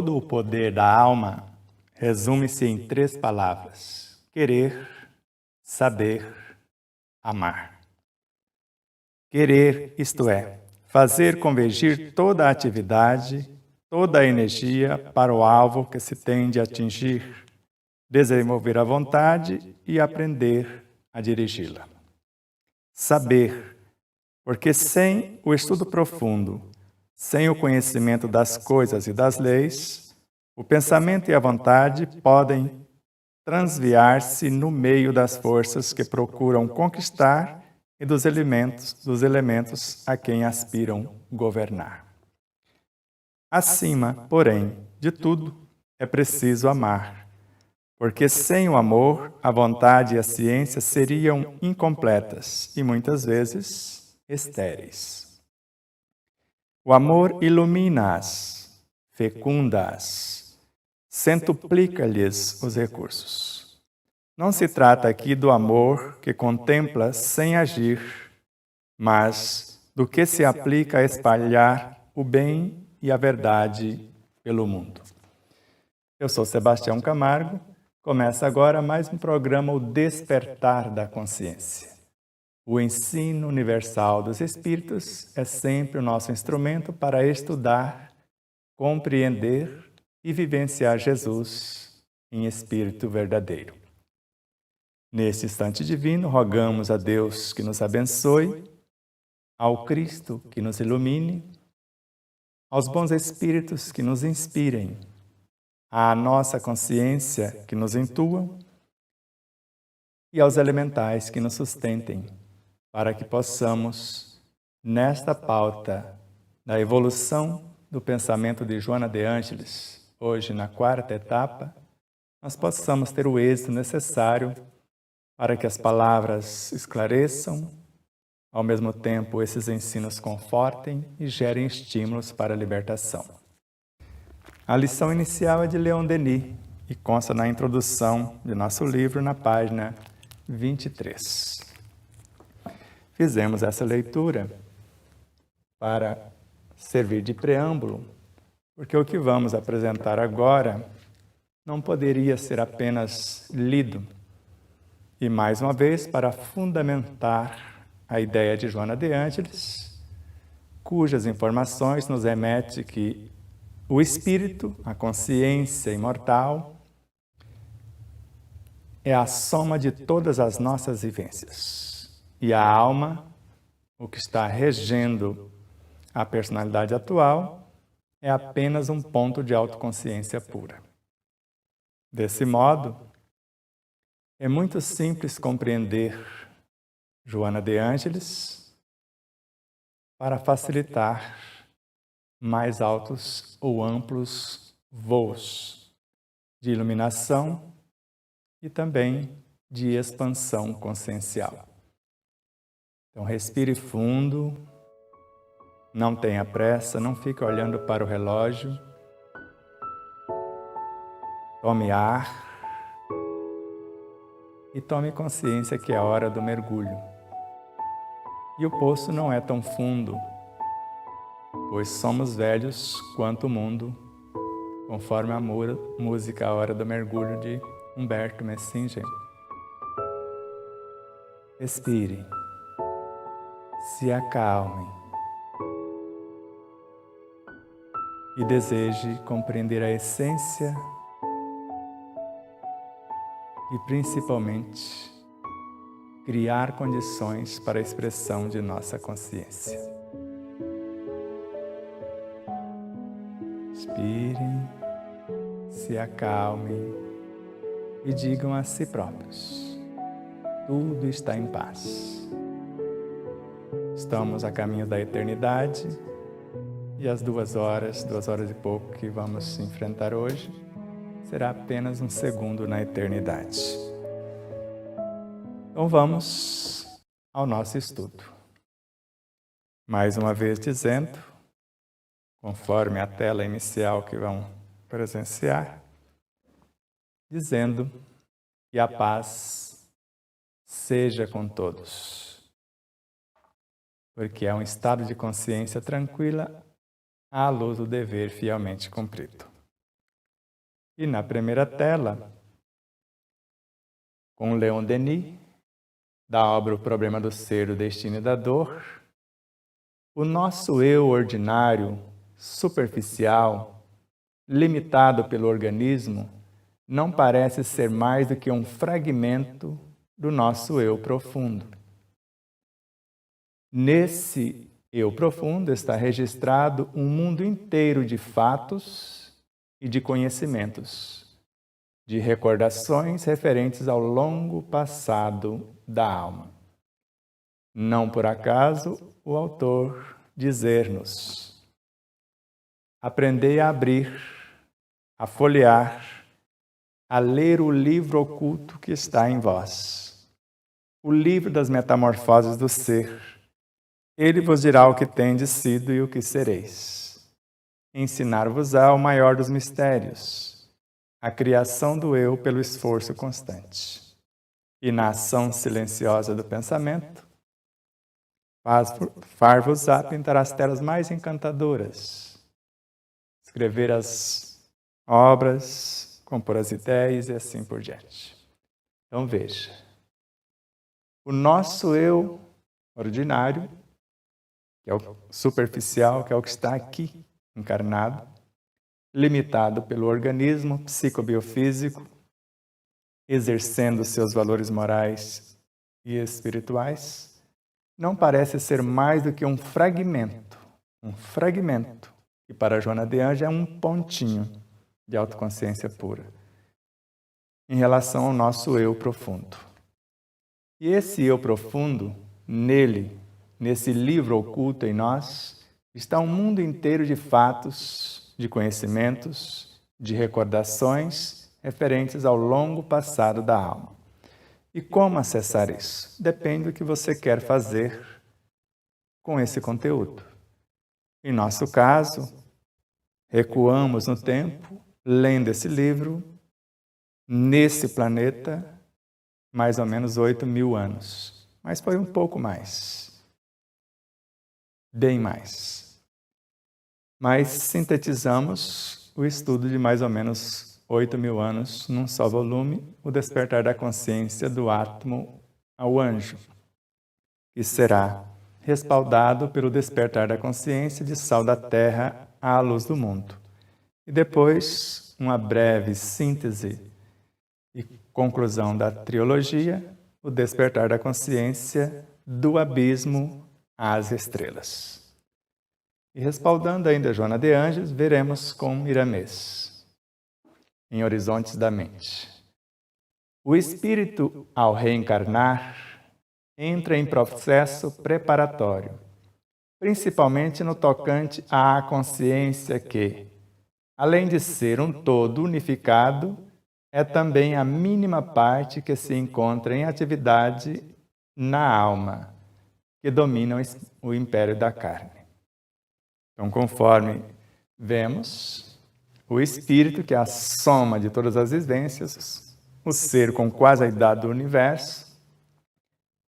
Todo o poder da alma resume-se em 3 palavras: querer, saber, amar. Querer, isto é, fazer convergir toda a atividade, toda a energia para o alvo que se tem de atingir, desenvolver a vontade e aprender a dirigi-la. Saber, porque sem o estudo profundo, sem o conhecimento das coisas e das leis, o pensamento e a vontade podem transviar-se no meio das forças que procuram conquistar e dos elementos a quem aspiram governar. Acima, porém, de tudo, é preciso amar, porque sem o amor, a vontade e a ciência seriam incompletas e, muitas vezes, estéreis. O amor ilumina-as, fecunda-as, centuplica-lhes os recursos. Não se trata aqui do amor que contempla sem agir, mas do que se aplica a espalhar o bem e a verdade pelo mundo. Eu sou Sebastião Camargo, começa agora mais um programa O Despertar da Consciência. O ensino universal dos Espíritos é sempre o nosso instrumento para estudar, compreender e vivenciar Jesus em espírito verdadeiro. Neste instante divino, rogamos a Deus que nos abençoe, ao Cristo que nos ilumine, aos bons Espíritos que nos inspirem, à nossa consciência que nos intuam e aos elementais que nos sustentem, para que possamos, nesta pauta da evolução do pensamento de Joana de Ângeles, hoje na 4ª etapa, nós possamos ter o êxito necessário para que as palavras esclareçam, ao mesmo tempo esses ensinos confortem e gerem estímulos para a libertação. A lição inicial é de Leon Denis e consta na introdução de nosso livro na página 23. Fizemos essa leitura para servir de preâmbulo, porque o que vamos apresentar agora não poderia ser apenas lido, e mais uma vez para fundamentar a ideia de Joana de Ângeles, cujas informações nos remete que o espírito, a consciência imortal, é a soma de todas as nossas vivências. E a alma, o que está regendo a personalidade atual, é apenas um ponto de autoconsciência pura. Desse modo, é muito simples compreender Joana de Ângeles para facilitar mais altos ou amplos voos de iluminação e também de expansão consciencial. Então, respire fundo, não tenha pressa, não fique olhando para o relógio. Tome ar e tome consciência que é a hora do mergulho. E o poço não é tão fundo, pois somos velhos quanto o mundo, conforme a música A Hora do Mergulho de Humberto Messinger. Respire. Se acalmem e deseje compreender a essência e, principalmente, criar condições para a expressão de nossa consciência. Inspirem, se acalmem e digam a si próprios: tudo está em paz. Estamos a caminho da eternidade e as 2 horas e pouco que vamos enfrentar hoje, será apenas um segundo na eternidade. Então vamos ao nosso estudo. Mais uma vez dizendo, conforme a tela inicial que vão presenciar, dizendo que a paz seja com todos. Porque é um estado de consciência tranquila à luz do dever fielmente cumprido. E na primeira tela, com Leon Denis, da obra O Problema do Ser, do Destino e da Dor, o nosso eu ordinário, superficial, limitado pelo organismo, não parece ser mais do que um fragmento do nosso eu profundo. Nesse eu profundo está registrado um mundo inteiro de fatos e de conhecimentos, de recordações referentes ao longo passado da alma. Não por acaso o autor dizer-nos: aprendei a abrir, a folhear, a ler o livro oculto que está em vós, o livro das metamorfoses do ser. Ele vos dirá o que tendes sido e o que sereis. Ensinar-vos-á o maior dos mistérios, a criação do eu pelo esforço constante. E na ação silenciosa do pensamento, far-vos-á pintar as telas mais encantadoras, escrever as obras, compor as ideias e assim por diante. Então veja, o nosso eu ordinário, que é o superficial, que é o que está aqui encarnado, limitado pelo organismo psicobiofísico, exercendo seus valores morais e espirituais, não parece ser mais do que um fragmento, que para Joana de Ângeles é um pontinho de autoconsciência pura, em relação ao nosso eu profundo. E esse eu profundo, nesse livro oculto em nós, está um mundo inteiro de fatos, de conhecimentos, de recordações referentes ao longo passado da alma. E como acessar isso? Depende do que você quer fazer com esse conteúdo. Em nosso caso, recuamos no tempo, lendo esse livro, nesse planeta, mais ou menos 8.000 anos. Mas foi um pouco mais. Bem mais. Mas sintetizamos o estudo de mais ou menos 8.000 anos num só volume, O Despertar da Consciência do Átomo ao Anjo, que será respaldado pelo Despertar da Consciência de Sal da Terra à Luz do Mundo. E depois, uma breve síntese e conclusão da trilogia, O Despertar da Consciência do Abismo às Estrelas. E respaldando ainda Joana de Ângeles, veremos com Miramês, em Horizontes da Mente. O espírito, ao reencarnar, entra em processo preparatório, principalmente no tocante à consciência que, além de ser um todo unificado, é também a mínima parte que se encontra em atividade na alma, que domina o império da carne. Então, conforme vemos, o espírito, que é a soma de todas as vivências, o ser com quase a idade do universo,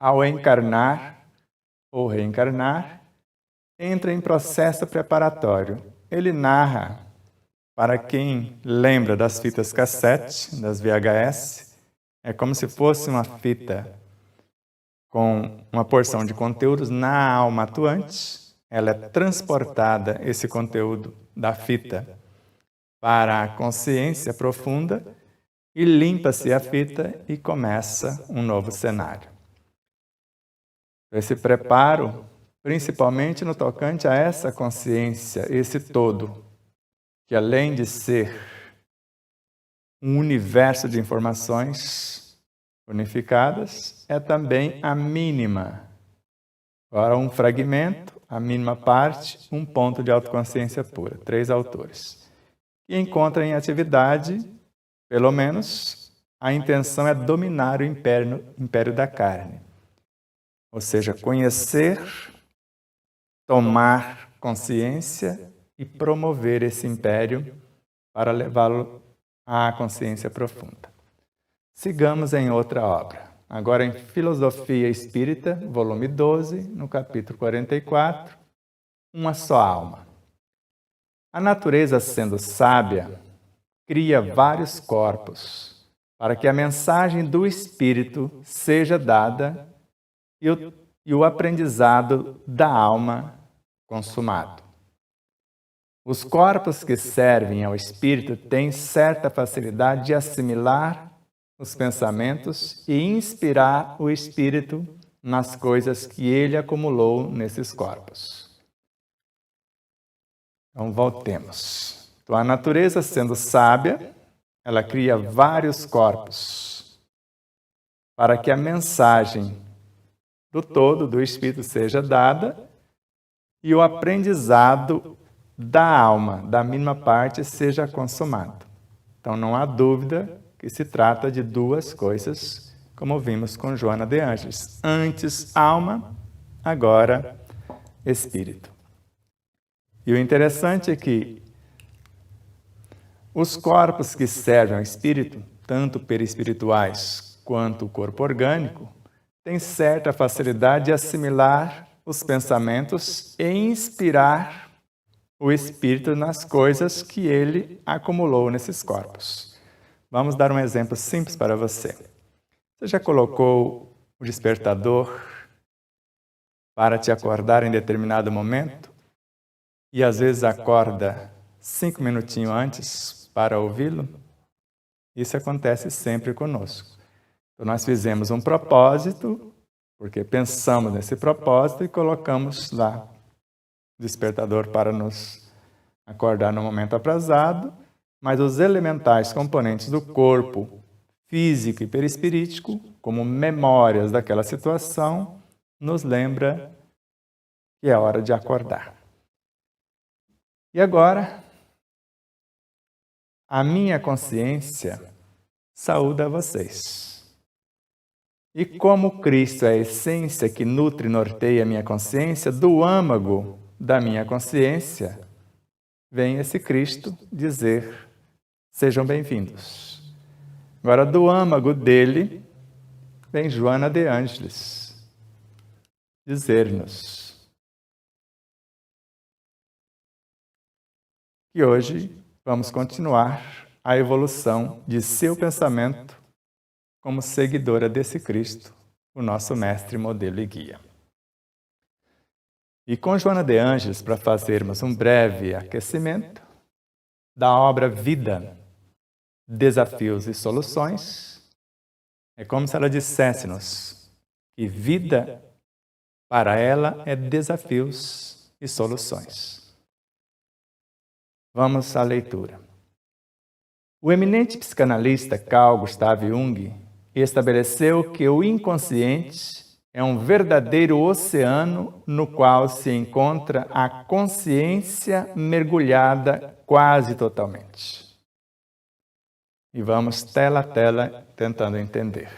ao encarnar ou reencarnar, entra em processo preparatório. Ele narra, para quem lembra das fitas cassete, das VHS, é como se fosse uma fita com uma porção de conteúdos na alma atuante. Ela é transportada, esse conteúdo da fita, para a consciência profunda e limpa-se a fita e começa um novo cenário. Esse preparo, principalmente no tocante a essa consciência, esse todo, que além de ser um universo de informações unificadas, é também a mínima. Agora, um fragmento, a mínima parte, um ponto de autoconsciência pura. 3 autores. E encontra em atividade, pelo menos, a intenção é dominar o império da carne. Ou seja, conhecer, tomar consciência e promover esse império para levá-lo à consciência profunda. Sigamos em outra obra. Agora em Filosofia Espírita, volume 12, no capítulo 44, Uma Só Alma. A natureza, sendo sábia, cria vários corpos para que a mensagem do Espírito seja dada e o aprendizado da alma consumado. Os corpos que servem ao Espírito têm certa facilidade de assimilar os pensamentos e inspirar o Espírito nas coisas que ele acumulou nesses corpos. Então, voltemos. Então, a natureza, sendo sábia, ela cria vários corpos para que a mensagem do todo, do Espírito, seja dada e o aprendizado da alma, da mínima parte, seja consumado. Então, não há dúvida que se trata de duas coisas, como vimos com Joana de Ângeles. Antes, alma, agora, espírito. E o interessante é que os corpos que servem ao espírito, tanto perispirituais quanto o corpo orgânico, têm certa facilidade de assimilar os pensamentos e inspirar o espírito nas coisas que ele acumulou nesses corpos. Vamos dar um exemplo simples para você. Você já colocou o despertador para te acordar em determinado momento e às vezes acorda 5 minutinhos antes para ouvi-lo? Isso acontece sempre conosco. Então, nós fizemos um propósito, porque pensamos nesse propósito e colocamos lá o despertador para nos acordar no momento aprazado, mas os elementais componentes do corpo físico e perispirítico, como memórias daquela situação, nos lembra que é hora de acordar. E agora, a minha consciência saúda vocês. E como Cristo é a essência que nutre e norteia a minha consciência, do âmago da minha consciência, vem esse Cristo dizer: sejam bem-vindos. Agora, do âmago dele, vem Joana de Ângeles dizer-nos que hoje vamos continuar a evolução de seu pensamento como seguidora desse Cristo, o nosso mestre, modelo e guia. E com Joana de Ângeles, para fazermos um breve aquecimento da obra Vida, Desafios e Soluções, é como se ela dissesse-nos que vida, para ela, é desafios e soluções. Vamos à leitura. O eminente psicanalista Carl Gustav Jung estabeleceu que o inconsciente é um verdadeiro oceano no qual se encontra a consciência mergulhada quase totalmente. E vamos tela a tela tentando entender.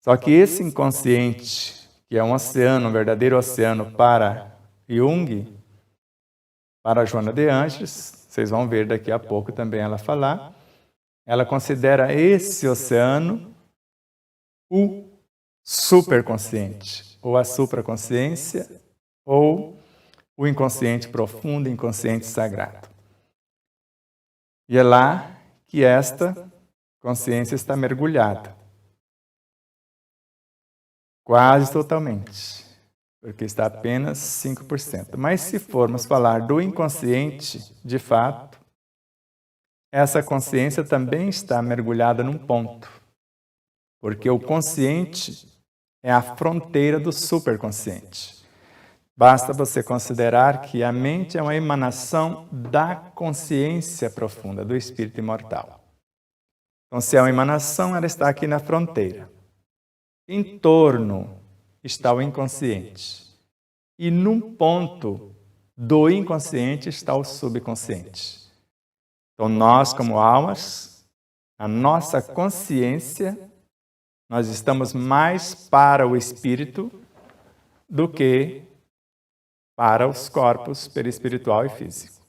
Só que esse inconsciente, que é um oceano, um verdadeiro oceano para Jung, para Joana de Ângeles, vocês vão ver daqui a pouco também ela falar, ela considera esse oceano o superconsciente, ou a supraconsciência, ou o inconsciente profundo, inconsciente sagrado. E é lá que esta consciência está mergulhada. Quase totalmente, porque está apenas 5%. Mas se formos falar do inconsciente, de fato, essa consciência também está mergulhada num ponto, porque o consciente é a fronteira do superconsciente. Basta você considerar que a mente é uma emanação da consciência profunda, do espírito imortal. Então, se é uma emanação, ela está aqui na fronteira. Em torno está o inconsciente. E num ponto do inconsciente está o subconsciente. Então, nós, como almas, a nossa consciência, nós estamos mais para o espírito do que para os corpos perispiritual e físico.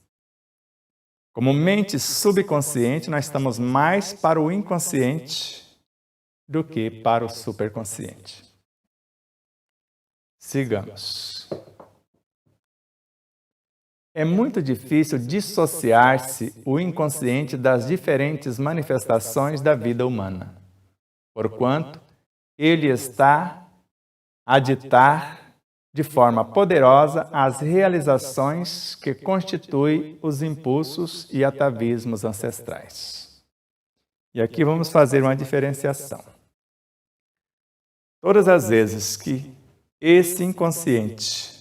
Como mente subconsciente, nós estamos mais para o inconsciente do que para o superconsciente. Sigamos. é muito difícil dissociar-se o inconsciente das diferentes manifestações da vida humana, porquanto ele está a ditar de forma poderosa as realizações que constituem os impulsos e atavismos ancestrais. E aqui vamos fazer uma diferenciação. Todas as vezes que esse inconsciente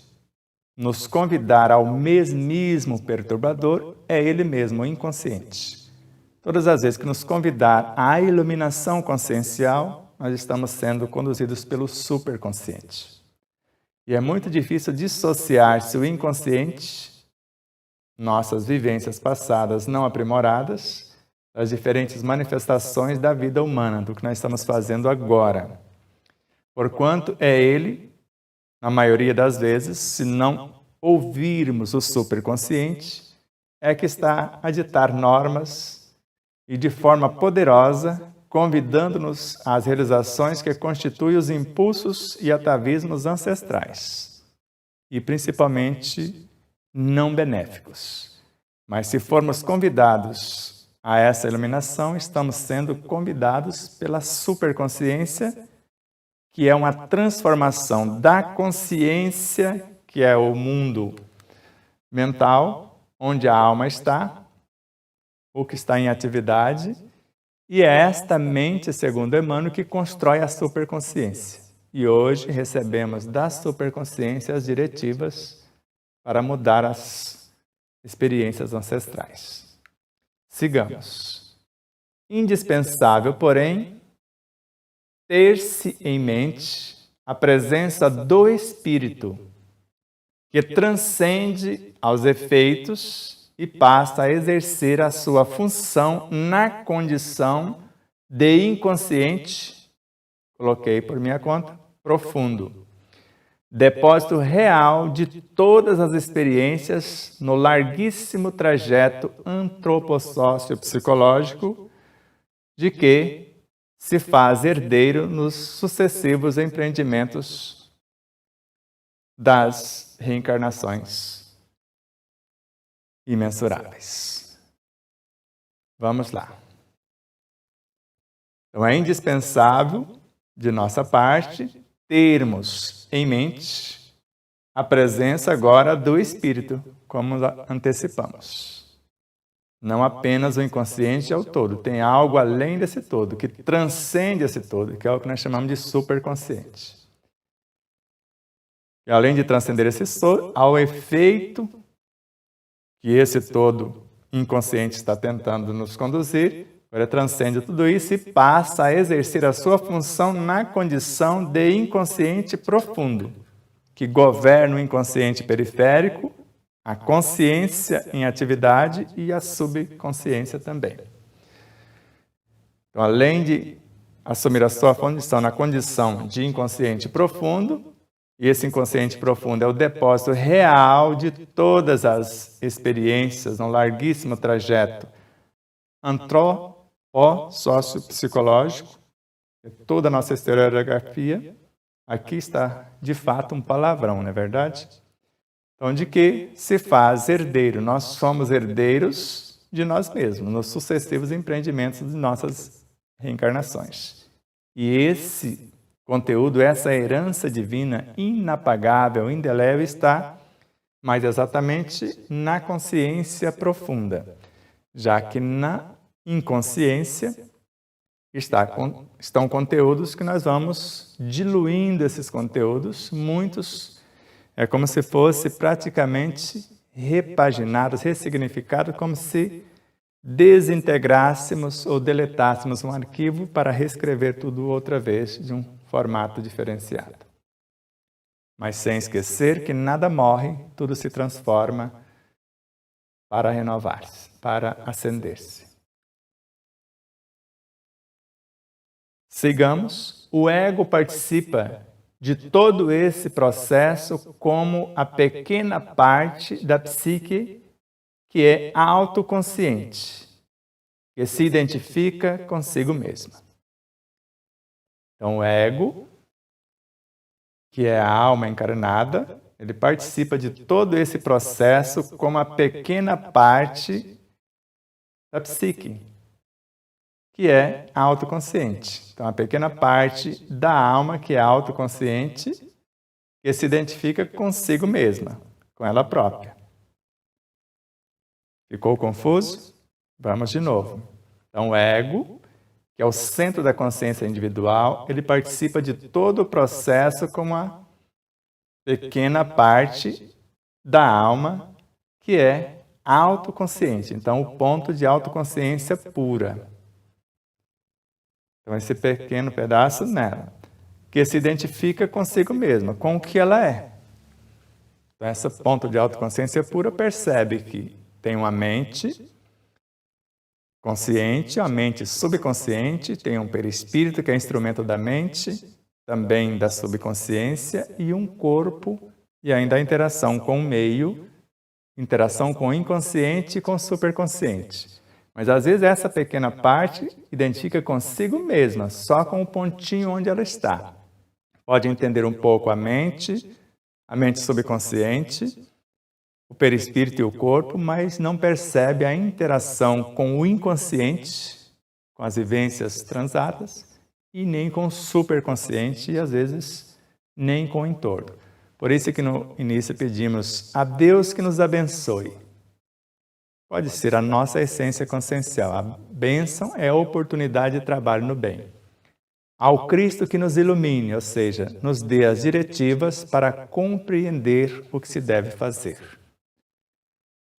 nos convidar ao mesmismo perturbador, é ele mesmo, o inconsciente. Todas as vezes que nos convidar à iluminação consciencial, nós estamos sendo conduzidos pelo superconsciente. E é muito difícil dissociar-se o inconsciente, nossas vivências passadas não aprimoradas, das diferentes manifestações da vida humana, do que nós estamos fazendo agora. Porquanto é ele, na maioria das vezes, se não ouvirmos o superconsciente, é que está a ditar normas e de forma poderosa, convidando-nos às realizações que constituem os impulsos e atavismos ancestrais, e principalmente não benéficos. Mas se formos convidados a essa iluminação, estamos sendo convidados pela superconsciência, que é uma transformação da consciência, que é o mundo mental, onde a alma está, o que está em atividade, e é esta mente, segundo Emmanuel, que constrói a superconsciência. E hoje recebemos da superconsciência as diretivas para mudar as experiências ancestrais. Sigamos. Indispensável, porém, ter-se em mente a presença do Espírito, que transcende aos efeitos e passa a exercer a sua função na condição de inconsciente, coloquei por minha conta, profundo, depósito real de todas as experiências no larguíssimo trajeto antropossócio-psicológico de que se faz herdeiro nos sucessivos empreendimentos das reencarnações imensuráveis. Vamos lá. Então, é indispensável, de nossa parte, termos em mente a presença agora do Espírito, como antecipamos. Não apenas o inconsciente é o todo, tem algo além desse todo, que transcende esse todo, que é o que nós chamamos de superconsciente. E além de transcender esse todo, há o efeito que esse todo inconsciente está tentando nos conduzir, agora transcende tudo isso e passa a exercer a sua função na condição de inconsciente profundo, que governa o inconsciente periférico, a consciência em atividade e a subconsciência também. Então, além de assumir a sua condição na condição de inconsciente profundo, e esse inconsciente profundo é o depósito real de todas as experiências no larguíssimo trajeto antropossócio-psicológico, toda a nossa historiografia, aqui está, de fato, um palavrão, não é verdade? Então, de que se faz herdeiro? Nós somos herdeiros de nós mesmos, nos sucessivos empreendimentos de nossas reencarnações. E esse conteúdo, essa herança divina inapagável, indelével, está mais exatamente na consciência profunda, já que na inconsciência estão conteúdos que nós vamos diluindo esses conteúdos, muitos é como se fosse praticamente repaginados, ressignificados, como se desintegrássemos ou deletássemos um arquivo para reescrever tudo outra vez de um formato diferenciado. Mas sem esquecer que nada morre, tudo se transforma para renovar-se, para acender-se. Sigamos. O ego participa de todo esse processo como a pequena parte da psique que é autoconsciente, que se identifica consigo mesma. Então, o ego, que é a alma encarnada, ele participa de todo esse processo como a pequena parte da psique, que é autoconsciente. Então, a pequena parte da alma que é autoconsciente, que se identifica consigo mesma, com ela própria. Ficou confuso? Vamos de novo. Então, o ego, que é o centro da consciência individual, ele participa de todo o processo como a pequena parte da alma que é autoconsciente. Então, o ponto de autoconsciência pura. Então, esse pequeno pedaço nela, que se identifica consigo mesma, com o que ela é. Então, esse ponto de autoconsciência pura percebe que tem uma mente consciente, a mente subconsciente, tem um perispírito que é instrumento da mente, também da subconsciência, e um corpo, e ainda a interação com o meio, interação com o inconsciente e com o superconsciente. Mas às vezes essa pequena parte identifica consigo mesma, só com o pontinho onde ela está. Pode entender um pouco a mente subconsciente, o perispírito e o corpo, mas não percebe a interação com o inconsciente, com as vivências transatas, e nem com o superconsciente, e às vezes nem com o entorno. Por isso que no início pedimos a Deus que nos abençoe. Pode ser a nossa essência consciencial. A bênção é a oportunidade de trabalho no bem. Ao Cristo que nos ilumine, ou seja, nos dê as diretivas para compreender o que se deve fazer.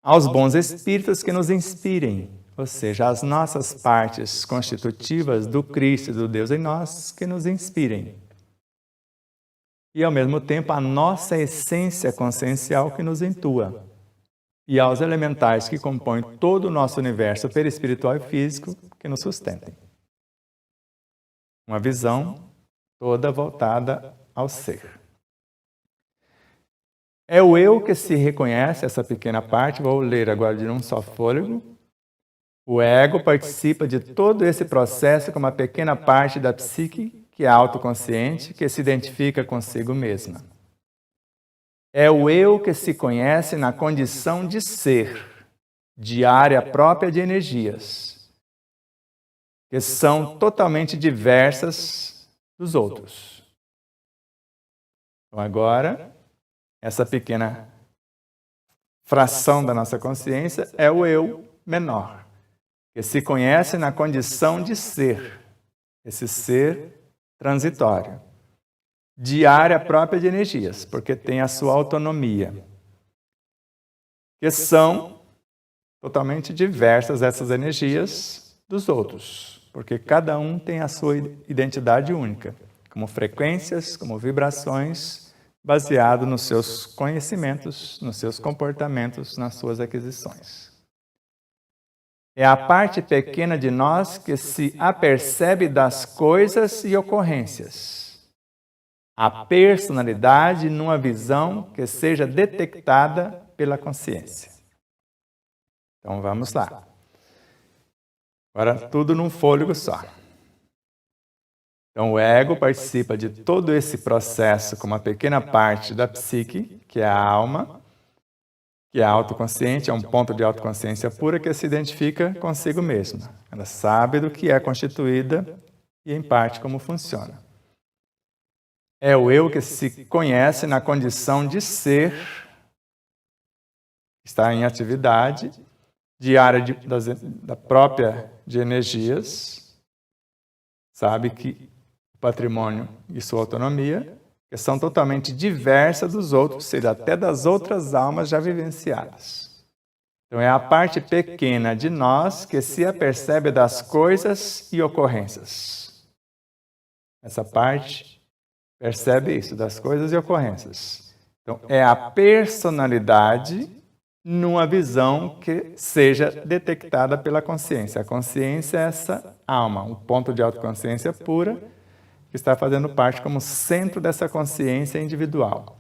Aos bons espíritos que nos inspirem, ou seja, as nossas partes constitutivas do Cristo e do Deus em nós, que nos inspirem. E, ao mesmo tempo, a nossa essência consciencial que nos intua. E aos elementais que compõem todo o nosso universo perispiritual e físico que nos sustentem. Uma visão toda voltada ao ser. É o eu que se reconhece, essa pequena parte, vou ler agora de um só fôlego. O ego participa de todo esse processo como uma pequena parte da psique, que é autoconsciente, que se identifica consigo mesma. É o eu que se conhece na condição de ser, de área própria de energias, que são totalmente diversas dos outros. Então, agora, essa pequena fração da nossa consciência é o eu menor, que se conhece na condição de ser, esse ser transitório, de área própria de energias, porque tem a sua autonomia, que são totalmente diversas essas energias dos outros, porque cada um tem a sua identidade única, como frequências, como vibrações, baseado nos seus conhecimentos, nos seus comportamentos, nas suas aquisições. É a parte pequena de nós que se apercebe das coisas e ocorrências. A personalidade numa visão que seja detectada pela consciência. Então vamos lá. Agora tudo num fôlego só. Então o ego participa de todo esse processo como uma pequena parte da psique, que é a alma, que é autoconsciente, é um ponto de autoconsciência pura que se identifica consigo mesma. Ela sabe do que é constituída e em parte como funciona. É o eu que se conhece na condição de ser, está em atividade, de área da própria de energias, sabe que o patrimônio e sua autonomia, que são totalmente diversas dos outros, ou seja, até das outras almas já vivenciadas. Então é a parte pequena de nós que se apercebe das coisas e ocorrências. Essa parte percebe isso, das coisas e ocorrências. Então, é a personalidade numa visão que seja detectada pela consciência. A consciência é essa alma, um ponto de autoconsciência pura, que está fazendo parte como centro dessa consciência individual.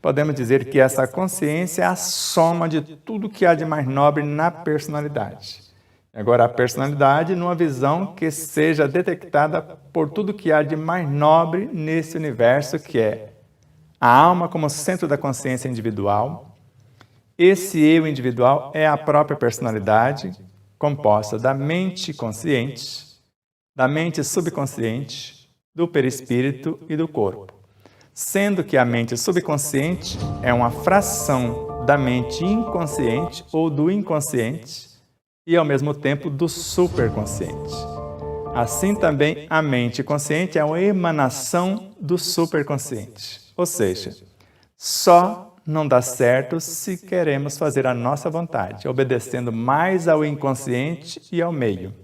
Podemos dizer que essa consciência é a soma de tudo que há de mais nobre na personalidade. Agora, a personalidade numa visão que seja detectada por tudo que há de mais nobre nesse universo, que é a alma como centro da consciência individual. Esse eu individual é a própria personalidade, composta da mente consciente, da mente subconsciente, do perispírito e do corpo, sendo que a mente subconsciente é uma fração da mente inconsciente ou do inconsciente e, ao mesmo tempo, do superconsciente. Assim também, a mente consciente é uma emanação do superconsciente, ou seja, só não dá certo se queremos fazer a nossa vontade, obedecendo mais ao inconsciente e ao meio.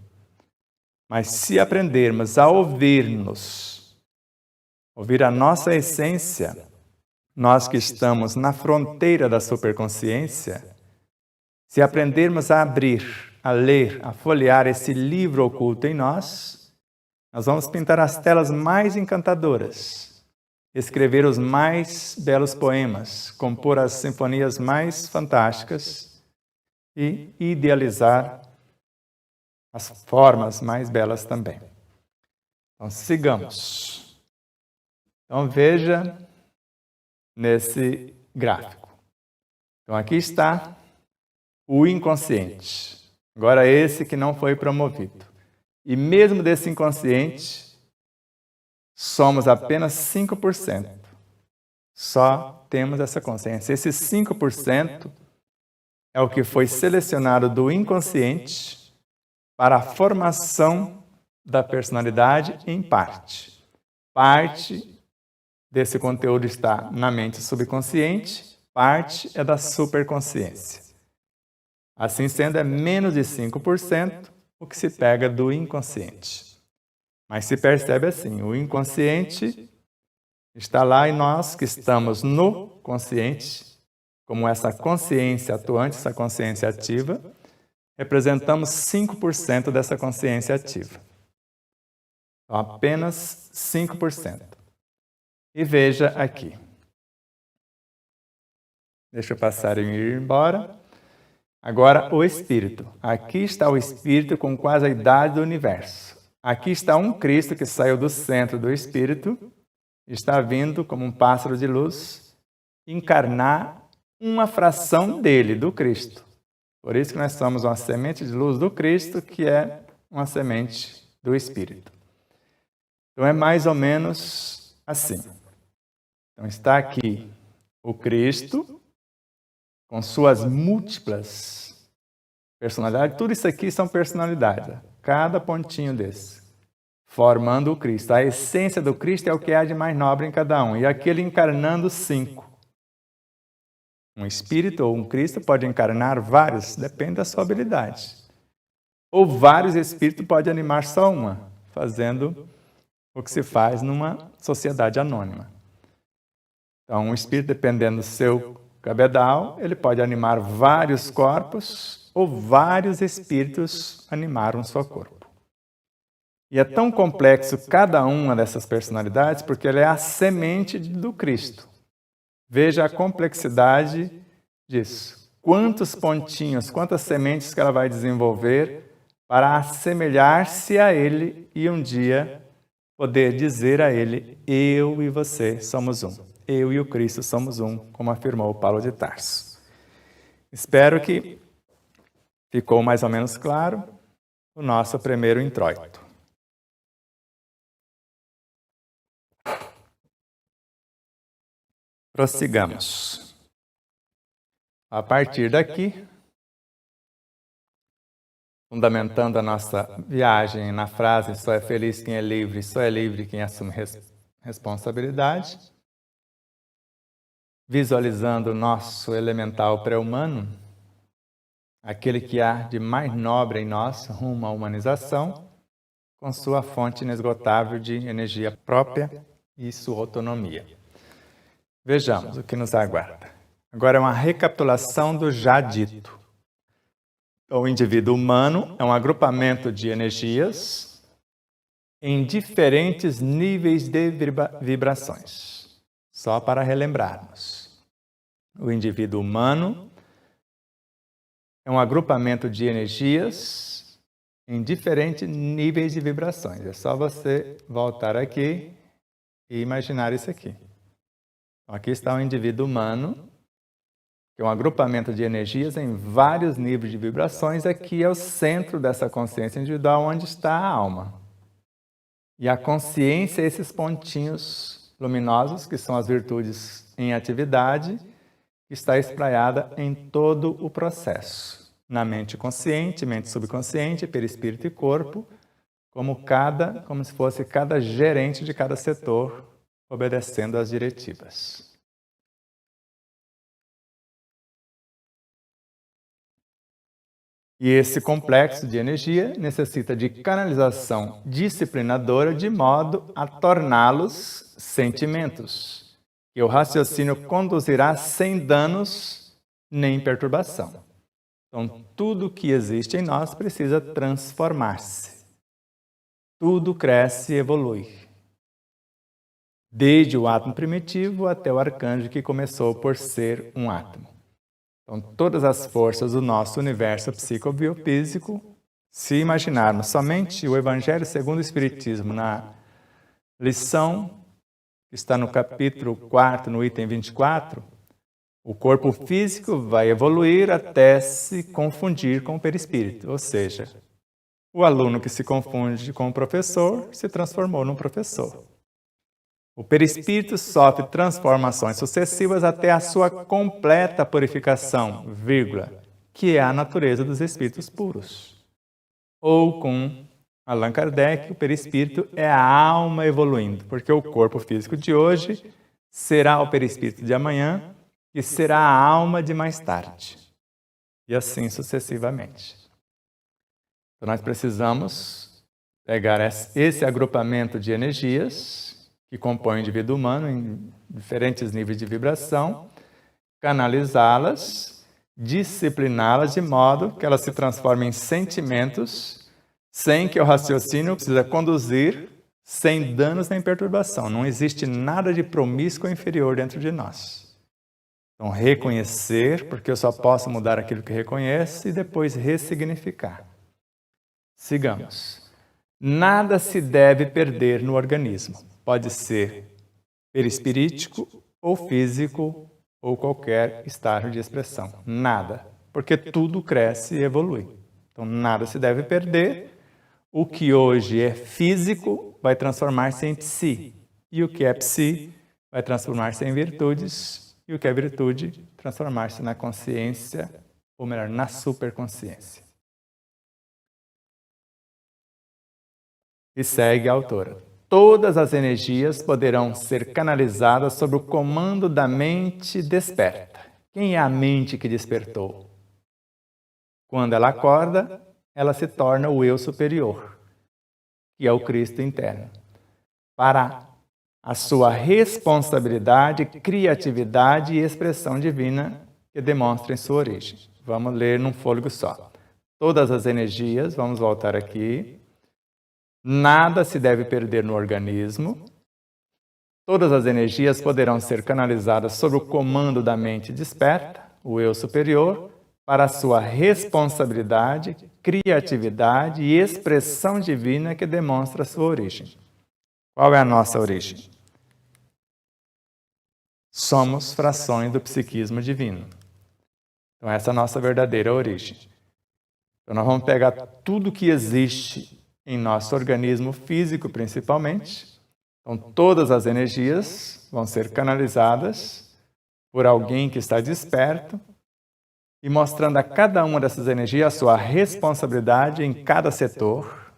Mas se aprendermos a ouvir-nos, ouvir a nossa essência, nós que estamos na fronteira da superconsciência, se aprendermos a abrir, a ler, a folhear esse livro oculto em nós, nós vamos pintar as telas mais encantadoras, escrever os mais belos poemas, compor as sinfonias mais fantásticas e idealizar as formas mais belas também. Então, sigamos. Então, veja nesse gráfico. Então, aqui está o inconsciente. Agora, esse que não foi promovido. E mesmo desse inconsciente, somos apenas 5%. Só temos essa consciência. Esse 5% é o que foi selecionado do inconsciente para a formação da personalidade em parte. Parte desse conteúdo está na mente subconsciente, parte é da superconsciência. Assim sendo, é menos de 5% o que se pega do inconsciente. Mas se percebe assim, o inconsciente está lá e nós que estamos no consciente, como essa consciência atuante, essa consciência ativa, representamos 5% dessa consciência ativa. Então, apenas 5%. E veja aqui. Deixa eu passar e ir embora. Agora, o espírito. Aqui está o espírito com quase a idade do universo. Aqui está um Cristo que saiu do centro do espírito, está vindo como um pássaro de luz, encarnar uma fração dele, do Cristo. Por isso que nós somos uma semente de luz do Cristo, que é uma semente do espírito. Então, é mais ou menos assim. Então, está aqui o Cristo, com suas múltiplas personalidades. Tudo isso aqui são personalidades. Cada pontinho desse. Formando o Cristo. A essência do Cristo é o que há de mais nobre em cada um. E aquele encarnando 5. Um espírito ou um Cristo pode encarnar vários, depende da sua habilidade. Ou vários espíritos podem animar só uma, fazendo o que se faz numa sociedade anônima. Então, um espírito, dependendo do seu cabedal, ele pode animar vários corpos ou vários espíritos animar um só corpo. E é tão complexo cada uma dessas personalidades porque ela é a semente do Cristo. Veja a complexidade disso. Quantos pontinhos, quantas sementes que ela vai desenvolver para assemelhar-se a Ele e um dia poder dizer a Ele, eu e você somos um. Eu e o Cristo somos um, como afirmou Paulo de Tarso. Espero que ficou mais ou menos claro o nosso primeiro introito. Prossigamos. A partir daqui, fundamentando a nossa viagem na frase só é feliz quem é livre, só é livre quem assume responsabilidade, visualizando o nosso elemental pré-humano, aquele que há de mais nobre em nós, rumo à humanização, com sua fonte inesgotável de energia própria e sua autonomia. Vejamos o que nos aguarda. Agora é uma recapitulação do já dito. O indivíduo humano é um agrupamento de energias em diferentes níveis de vibrações. Só para relembrarmos. O indivíduo humano é um agrupamento de energias em diferentes níveis de vibrações. É só você voltar aqui e imaginar isso aqui. Aqui está o indivíduo humano, que é um agrupamento de energias em vários níveis de vibrações. Aqui é o centro dessa consciência individual, onde está a alma. E a consciência é esses pontinhos luminosos, que são as virtudes em atividade, que está espraiada em todo o processo. Na mente consciente, mente subconsciente, perispírito e corpo, como se fosse cada gerente de cada setor, obedecendo às diretivas. E esse complexo de energia necessita de canalização disciplinadora de modo a torná-los sentimentos, que o raciocínio conduzirá sem danos nem perturbação. Então, tudo que existe em nós precisa transformar-se. Tudo cresce e evolui. Desde o átomo primitivo até o arcanjo que começou por ser um átomo. Então, todas as forças do nosso universo psicobiofísico, se imaginarmos somente o Evangelho segundo o Espiritismo na lição, que está no capítulo 4, no item 24, o corpo físico vai evoluir até se confundir com o perispírito, ou seja, o aluno que se confunde com o professor se transformou num professor. O perispírito sofre transformações sucessivas até a sua completa purificação, que é a natureza dos espíritos puros. Ou, com Allan Kardec, o perispírito é a alma evoluindo, porque o corpo físico de hoje será o perispírito de amanhã, que será a alma de mais tarde. E assim sucessivamente. Então, nós precisamos pegar esse agrupamento de energias que compõem o indivíduo humano em diferentes níveis de vibração, canalizá-las, discipliná-las de modo que elas se transformem em sentimentos, sem que o raciocínio precisa conduzir, sem danos nem perturbação. Não existe nada de promíscuo ou inferior dentro de nós. Então, reconhecer, porque eu só posso mudar aquilo que reconheço, e depois ressignificar. Sigamos. Nada se deve perder no organismo. Pode ser perispirítico ou físico ou qualquer estágio de expressão. Nada, porque tudo cresce e evolui. Então, nada se deve perder. O que hoje é físico vai transformar-se em psi. E o que é psi vai transformar-se em virtudes. E o que é virtude, transformar-se na consciência, ou melhor, na superconsciência. E segue a autora. Todas as energias poderão ser canalizadas sob o comando da mente desperta. Quem é a mente que despertou? Quando ela acorda, ela se torna o eu superior, que é o Cristo interno, para a sua responsabilidade, criatividade e expressão divina que demonstrem sua origem. Vamos ler num fôlego só. Todas as energias, vamos voltar aqui. Nada se deve perder no organismo. Todas as energias poderão ser canalizadas sob o comando da mente desperta, o eu superior, para a sua responsabilidade, criatividade e expressão divina que demonstra sua origem. Qual é a nossa origem? Somos frações do psiquismo divino. Então, essa é a nossa verdadeira origem. Então, nós vamos pegar tudo que existe em nosso organismo físico, principalmente. Então, todas as energias vão ser canalizadas por alguém que está desperto e mostrando a cada uma dessas energias a sua responsabilidade em cada setor,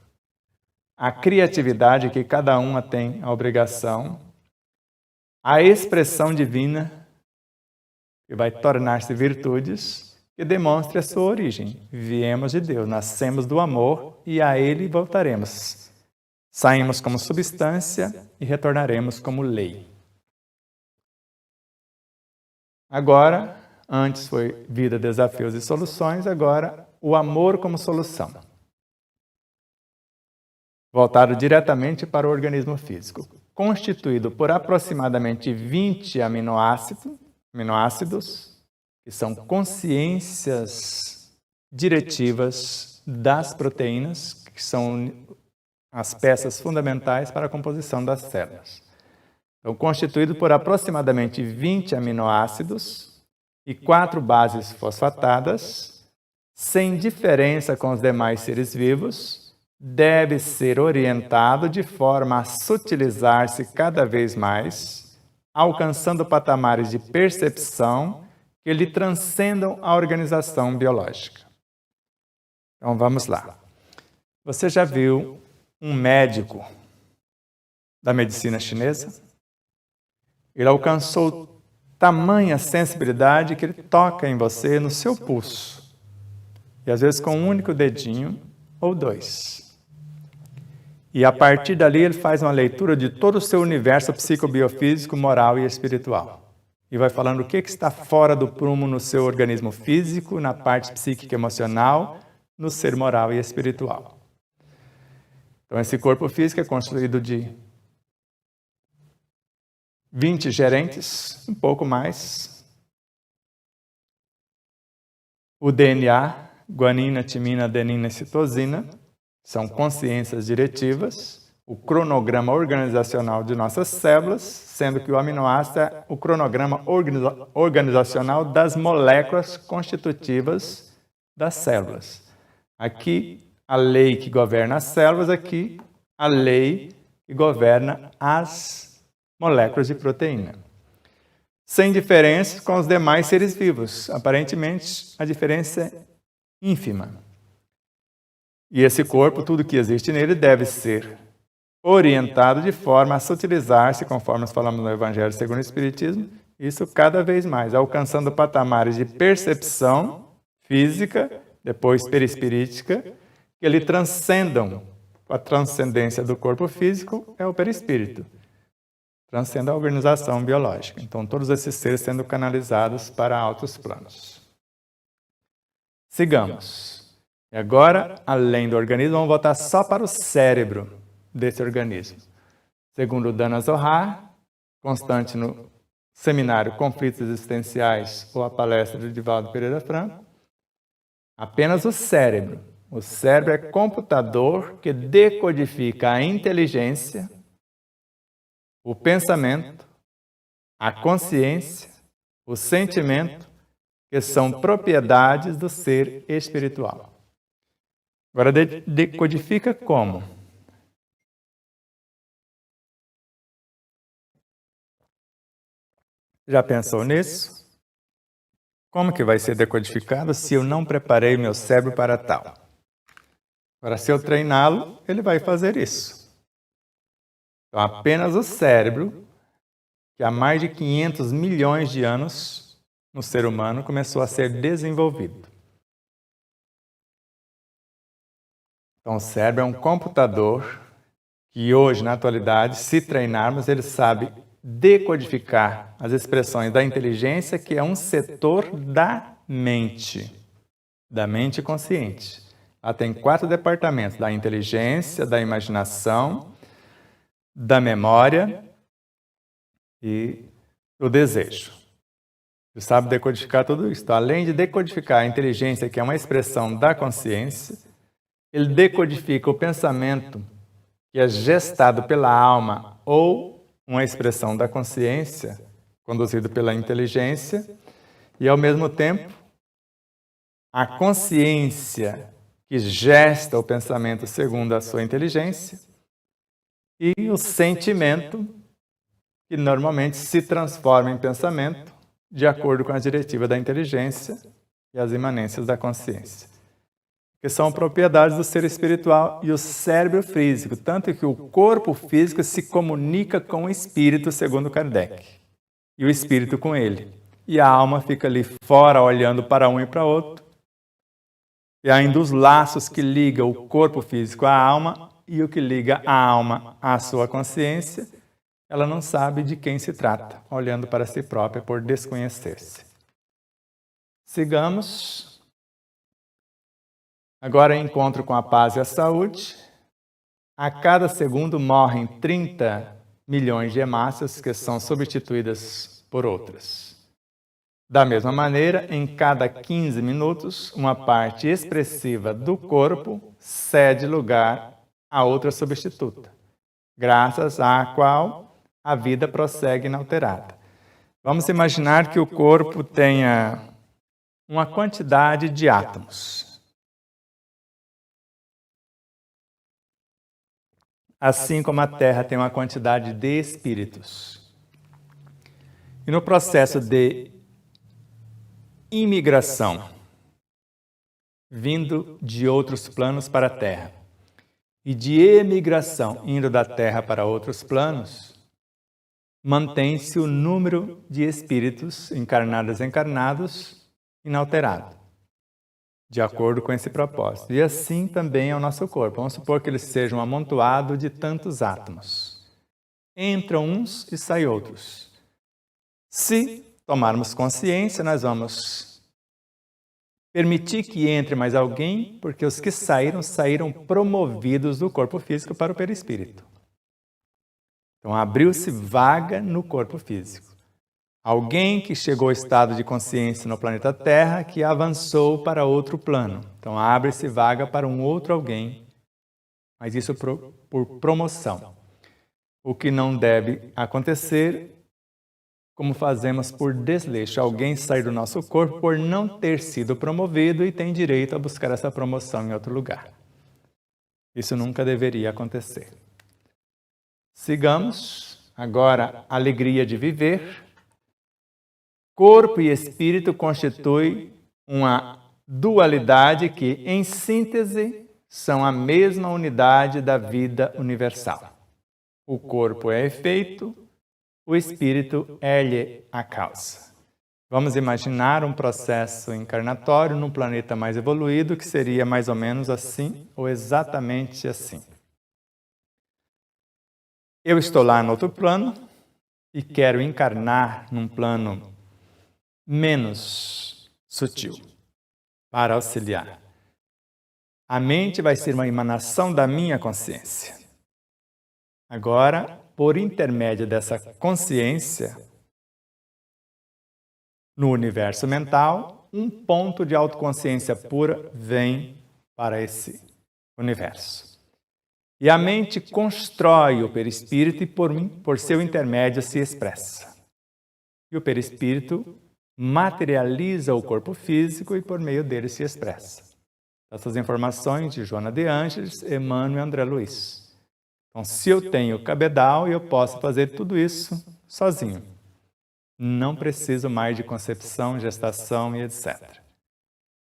a criatividade que cada uma tem a obrigação, a expressão divina que vai tornar-se virtudes, que demonstre a sua origem. Viemos de Deus, nascemos do amor e a Ele voltaremos. Saímos como substância e retornaremos como lei. Agora, antes foi vida, desafios e soluções, agora o amor como solução. Voltado diretamente para o organismo físico, constituído por aproximadamente 20 aminoácidos, que são consciências diretivas das proteínas, que são as peças fundamentais para a composição das células. Então, constituído por aproximadamente 20 aminoácidos e 4 bases fosfatadas, sem diferença com os demais seres vivos, deve ser orientado de forma a sutilizar-se cada vez mais, alcançando patamares de percepção que lhe transcendam a organização biológica. Então, vamos lá. Você já viu um médico da medicina chinesa? Ele alcançou tamanha sensibilidade que ele toca em você no seu pulso. E às vezes com um único dedinho ou 2. E a partir dali ele faz uma leitura de todo o seu universo psicobiofísico, moral e espiritual. E vai falando o que está fora do prumo no seu organismo físico, na parte psíquica e emocional, no ser moral e espiritual. Então esse corpo físico é constituído de 20 gerentes, um pouco mais. O DNA, guanina, timina, adenina e citosina, são consciências diretivas. O cronograma organizacional de nossas células, sendo que o aminoácido é o cronograma organizacional das moléculas constitutivas das células. Aqui, a lei que governa as células, aqui, a lei que governa as moléculas de proteína. Sem diferença com os demais seres vivos. Aparentemente, a diferença é ínfima. E esse corpo, tudo que existe nele, deve ser orientado de forma a sutilizar-se, conforme nós falamos no Evangelho segundo o Espiritismo, isso cada vez mais, alcançando patamares de percepção física, depois perispirítica, que lhe transcendam. A transcendência do corpo físico é o perispírito. Transcende a organização biológica. Então, todos esses seres sendo canalizados para altos planos. Sigamos. E agora, além do organismo, vamos voltar só para o cérebro desse organismo. Segundo Dana Zohar, constante no seminário Conflitos Existenciais ou a palestra de Divaldo Pereira Franco, apenas o cérebro. O cérebro é computador que decodifica a inteligência, o pensamento, a consciência, o sentimento, que são propriedades do ser espiritual. Agora, decodifica como? Já pensou nisso? Como que vai ser decodificado se eu não preparei meu cérebro para tal? Agora, se eu treiná-lo, ele vai fazer isso. Então, apenas o cérebro, que há mais de 500 milhões de anos no ser humano, começou a ser desenvolvido. Então, o cérebro é um computador que hoje, na atualidade, se treinarmos, ele sabe decodificar as expressões da inteligência, que é um setor da mente consciente. Ela tem 4 departamentos: da inteligência, da imaginação, da memória e do desejo. Você sabe decodificar tudo isso. Então, além de decodificar a inteligência, que é uma expressão da consciência, ele decodifica o pensamento, que é gestado pela alma ou uma expressão da consciência, conduzido pela inteligência, e, ao mesmo tempo, a consciência que gesta o pensamento segundo a sua inteligência, e o sentimento, que normalmente se transforma em pensamento, de acordo com a diretiva da inteligência e as imanências da consciência, que são propriedades do ser espiritual e o cérebro físico, tanto que o corpo físico se comunica com o espírito, segundo Kardec, e o espírito com ele. E a alma fica ali fora, olhando para um e para outro, e ainda os laços que ligam o corpo físico à alma e o que liga a alma à sua consciência, ela não sabe de quem se trata, olhando para si própria por desconhecer-se. Sigamos. Agora, em encontro com a paz e a saúde, a cada segundo morrem 30 milhões de hemácias que são substituídas por outras. Da mesma maneira, em cada 15 minutos, uma parte expressiva do corpo cede lugar a outra substituta, graças à qual a vida prossegue inalterada. Vamos imaginar que o corpo tenha uma quantidade de átomos. Assim como a Terra tem uma quantidade de espíritos. E no processo de imigração, vindo de outros planos para a Terra, e de emigração, indo da Terra para outros planos, mantém-se o número de espíritos encarnados e encarnados inalterado, de acordo com esse propósito. E assim também é o nosso corpo. Vamos supor que ele seja um amontoado de tantos átomos. Entram uns e saem outros. Se tomarmos consciência, nós vamos permitir que entre mais alguém, porque os que saíram promovidos do corpo físico para o perispírito. Então, abriu-se vaga no corpo físico. Alguém que chegou ao estado de consciência no planeta Terra que avançou para outro plano. Então, abre-se vaga para um outro alguém, mas isso por promoção. O que não deve acontecer, como fazemos por desleixo. Alguém sai do nosso corpo por não ter sido promovido e tem direito a buscar essa promoção em outro lugar. Isso nunca deveria acontecer. Sigamos. Agora, alegria de viver. Corpo e espírito constituem uma dualidade que, em síntese, são a mesma unidade da vida universal. O corpo é efeito, o espírito é-lhe a causa. Vamos imaginar um processo encarnatório num planeta mais evoluído que seria mais ou menos assim, ou exatamente assim. Eu estou lá no outro plano e quero encarnar num plano menos sutil para auxiliar. A mente vai ser uma emanação da minha consciência. Agora, por intermédio dessa consciência, no universo mental, um ponto de autoconsciência pura vem para esse universo. E a mente constrói o perispírito e, por seu intermédio, se expressa. E o perispírito materializa o corpo físico e, por meio dele, se expressa. Essas informações de Joana de Ângeles, Emmanuel e André Luiz. Então, se eu tenho cabedal, eu posso fazer tudo isso sozinho. Não preciso mais de concepção, gestação e etc.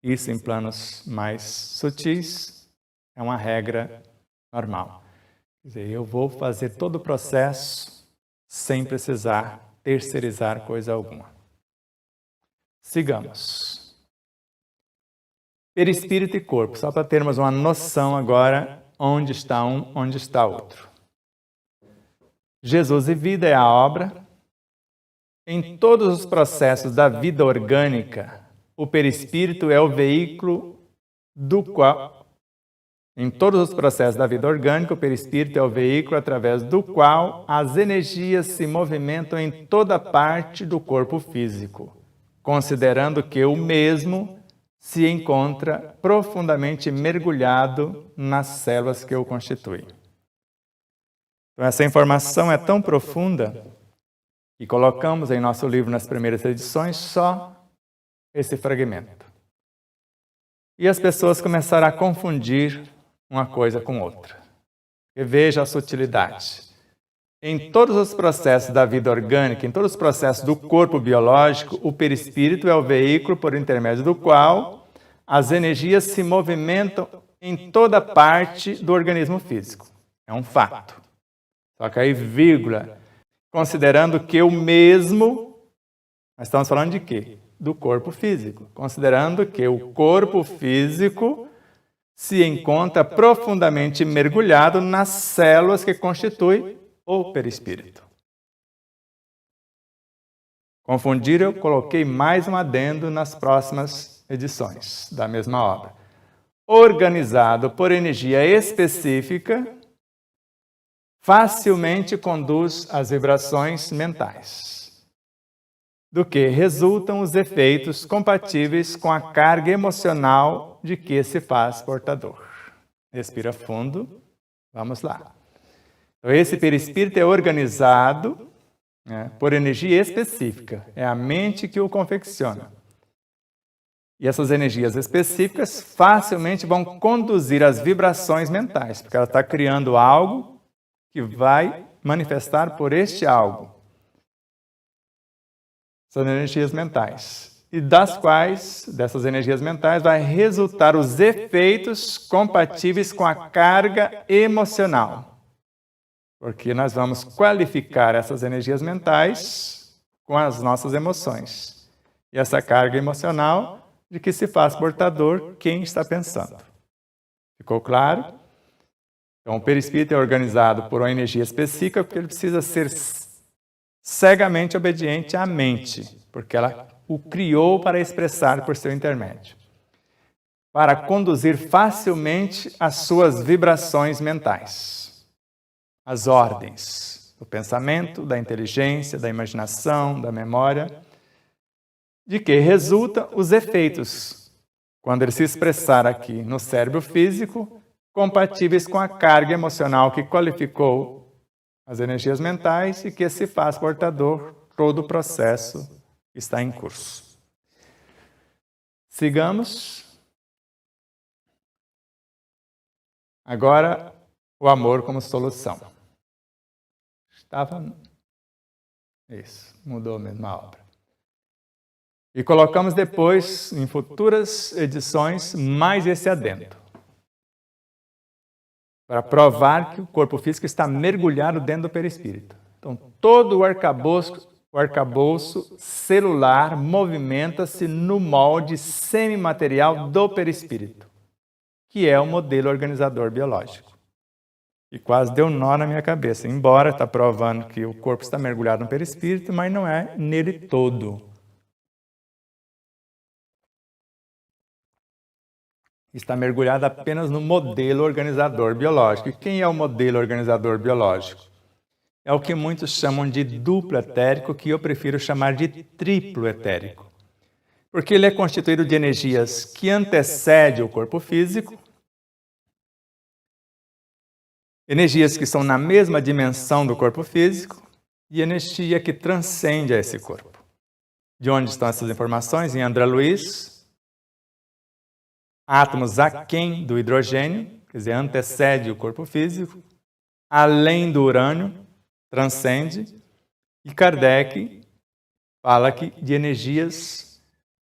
Isso em planos mais sutis é uma regra normal. Quer dizer, eu vou fazer todo o processo sem precisar terceirizar coisa alguma. Sigamos. Perispírito e corpo, só para termos uma noção agora onde está um, onde está outro. Jesus e vida é a obra. Em todos os processos da vida orgânica, o perispírito é o veículo do qual... Em todos os processos da vida orgânica, o perispírito é o veículo através do qual as energias se movimentam em toda parte do corpo físico, considerando que o mesmo se encontra profundamente mergulhado nas células que o constituem. Então, essa informação é tão profunda que colocamos em nosso livro nas primeiras edições só esse fragmento. E as pessoas começaram a confundir uma coisa com outra. E veja a sutilidade. Em todos os processos da vida orgânica, em todos os processos do corpo biológico, o perispírito é o veículo por intermédio do qual as energias se movimentam em toda parte do organismo físico. É um fato. Só que aí, vírgula, considerando que o mesmo, nós estamos falando de quê? Do corpo físico. Considerando que o corpo físico se encontra profundamente mergulhado nas células que constituem o perispírito. Confundiram, eu coloquei mais um adendo nas próximas edições da mesma obra. Organizado por energia específica, facilmente conduz às vibrações mentais, do que resultam os efeitos compatíveis com a carga emocional de que se faz portador. Respira fundo, vamos lá. Então, esse perispírito é organizado né, por energia específica. É a mente que o confecciona. E essas energias específicas facilmente vão conduzir as vibrações mentais, porque ela está criando algo que vai manifestar por este algo. São energias mentais. E das quais, dessas energias mentais, vai resultar os efeitos compatíveis com a carga emocional. Porque nós vamos qualificar essas energias mentais com as nossas emoções. E essa carga emocional de que se faz portador quem está pensando. Ficou claro? Então, o perispírito é organizado por uma energia específica porque ele precisa ser cegamente obediente à mente, porque ela o criou para expressar por seu intermédio, para conduzir facilmente as suas vibrações mentais, as ordens do pensamento, da inteligência, da imaginação, da memória, de que resultam os efeitos, quando ele se expressar aqui no cérebro físico, compatíveis com a carga emocional que qualificou as energias mentais e que se faz portador todo o processo que está em curso. Sigamos. Agora, o amor como solução. Estava... Isso, mudou mesmo a obra. E colocamos depois, em futuras edições, mais esse adendo. Para provar que o corpo físico está mergulhado dentro do perispírito. Então, todo o arcabouço celular movimenta-se no molde semimaterial do perispírito, que é o modelo organizador biológico. E quase deu um nó na minha cabeça, embora está provando que o corpo está mergulhado no perispírito, mas não é nele todo. Está mergulhado apenas no modelo organizador biológico. E quem é o modelo organizador biológico? É o que muitos chamam de duplo etérico, que eu prefiro chamar de triplo etérico. Porque ele é constituído de energias que antecedem o corpo físico, energias que são na mesma dimensão do corpo físico e energia que transcende a esse corpo. De onde estão essas informações? Em André Luiz. Átomos aquém do hidrogênio, quer dizer, antecede o corpo físico, além do urânio, transcende, e Kardec fala aqui de energias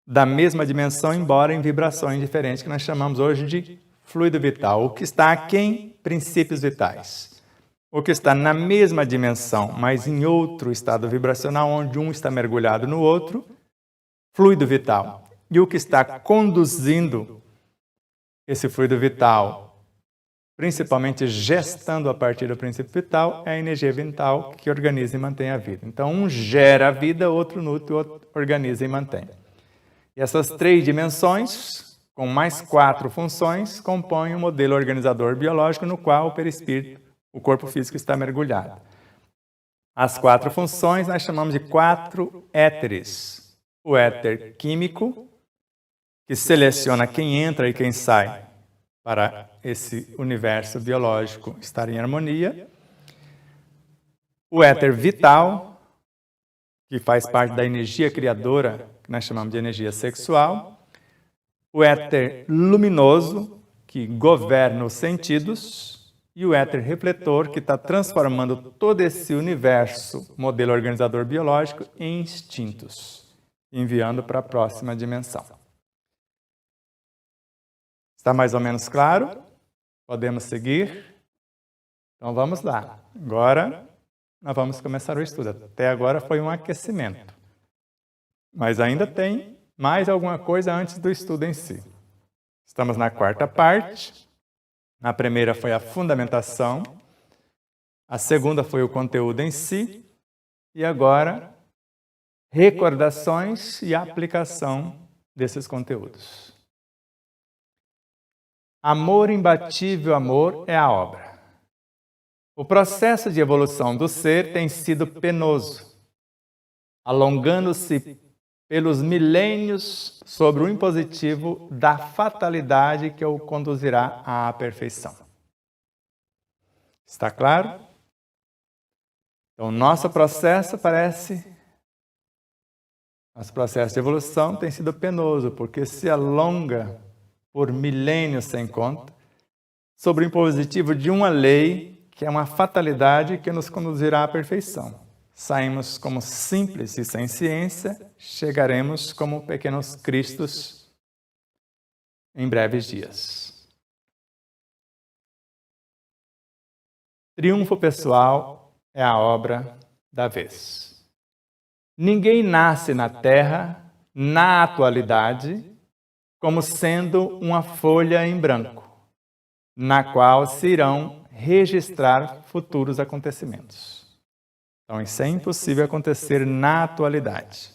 da mesma dimensão, embora em vibrações diferentes, que nós chamamos hoje de fluido vital. O que está aquém, princípios vitais. O que está na mesma dimensão, mas em outro estado vibracional, onde um está mergulhado no outro, fluido vital. E o que está conduzindo esse fluido vital, principalmente gestando a partir do princípio vital, é a energia vital que organiza e mantém a vida. Então, um gera a vida, outro nutre, outro organiza e mantém. E essas três dimensões, com mais 4 funções, compõem um modelo organizador biológico no qual o perispírito, o corpo físico, está mergulhado. As 4 funções nós chamamos de 4 éteres. O éter químico, que seleciona quem entra e quem sai para esse universo biológico estar em harmonia. O éter vital, que faz parte da energia criadora, que nós chamamos de energia sexual. O éter luminoso, que governa os sentidos. E o éter refletor, que está transformando todo esse universo, modelo organizador biológico, em instintos, enviando para a próxima dimensão. Está mais ou menos claro? Podemos seguir? Então vamos lá. Agora nós vamos começar o estudo. Até agora foi um aquecimento. Mas ainda tem mais alguma coisa antes do estudo em si. Estamos na 4ª parte. Na primeira foi a fundamentação. A segunda foi o conteúdo em si. E agora, recordações e aplicação desses conteúdos. Amor imbatível, amor é a obra. O processo de evolução do ser tem sido penoso, alongando-se pelos milênios sobre o impositivo da fatalidade que o conduzirá à perfeição. Está claro? Então, nosso processo de evolução tem sido penoso, porque se alonga por milênios sem conta, sobre o impositivo de uma lei, que é uma fatalidade que nos conduzirá à perfeição. Saímos como simples e sem ciência, chegaremos como pequenos cristos em breves dias. Triunfo pessoal é a obra da vez. Ninguém nasce na Terra, na atualidade, como sendo uma folha em branco, na qual se irão registrar futuros acontecimentos. Então, isso é impossível acontecer na atualidade.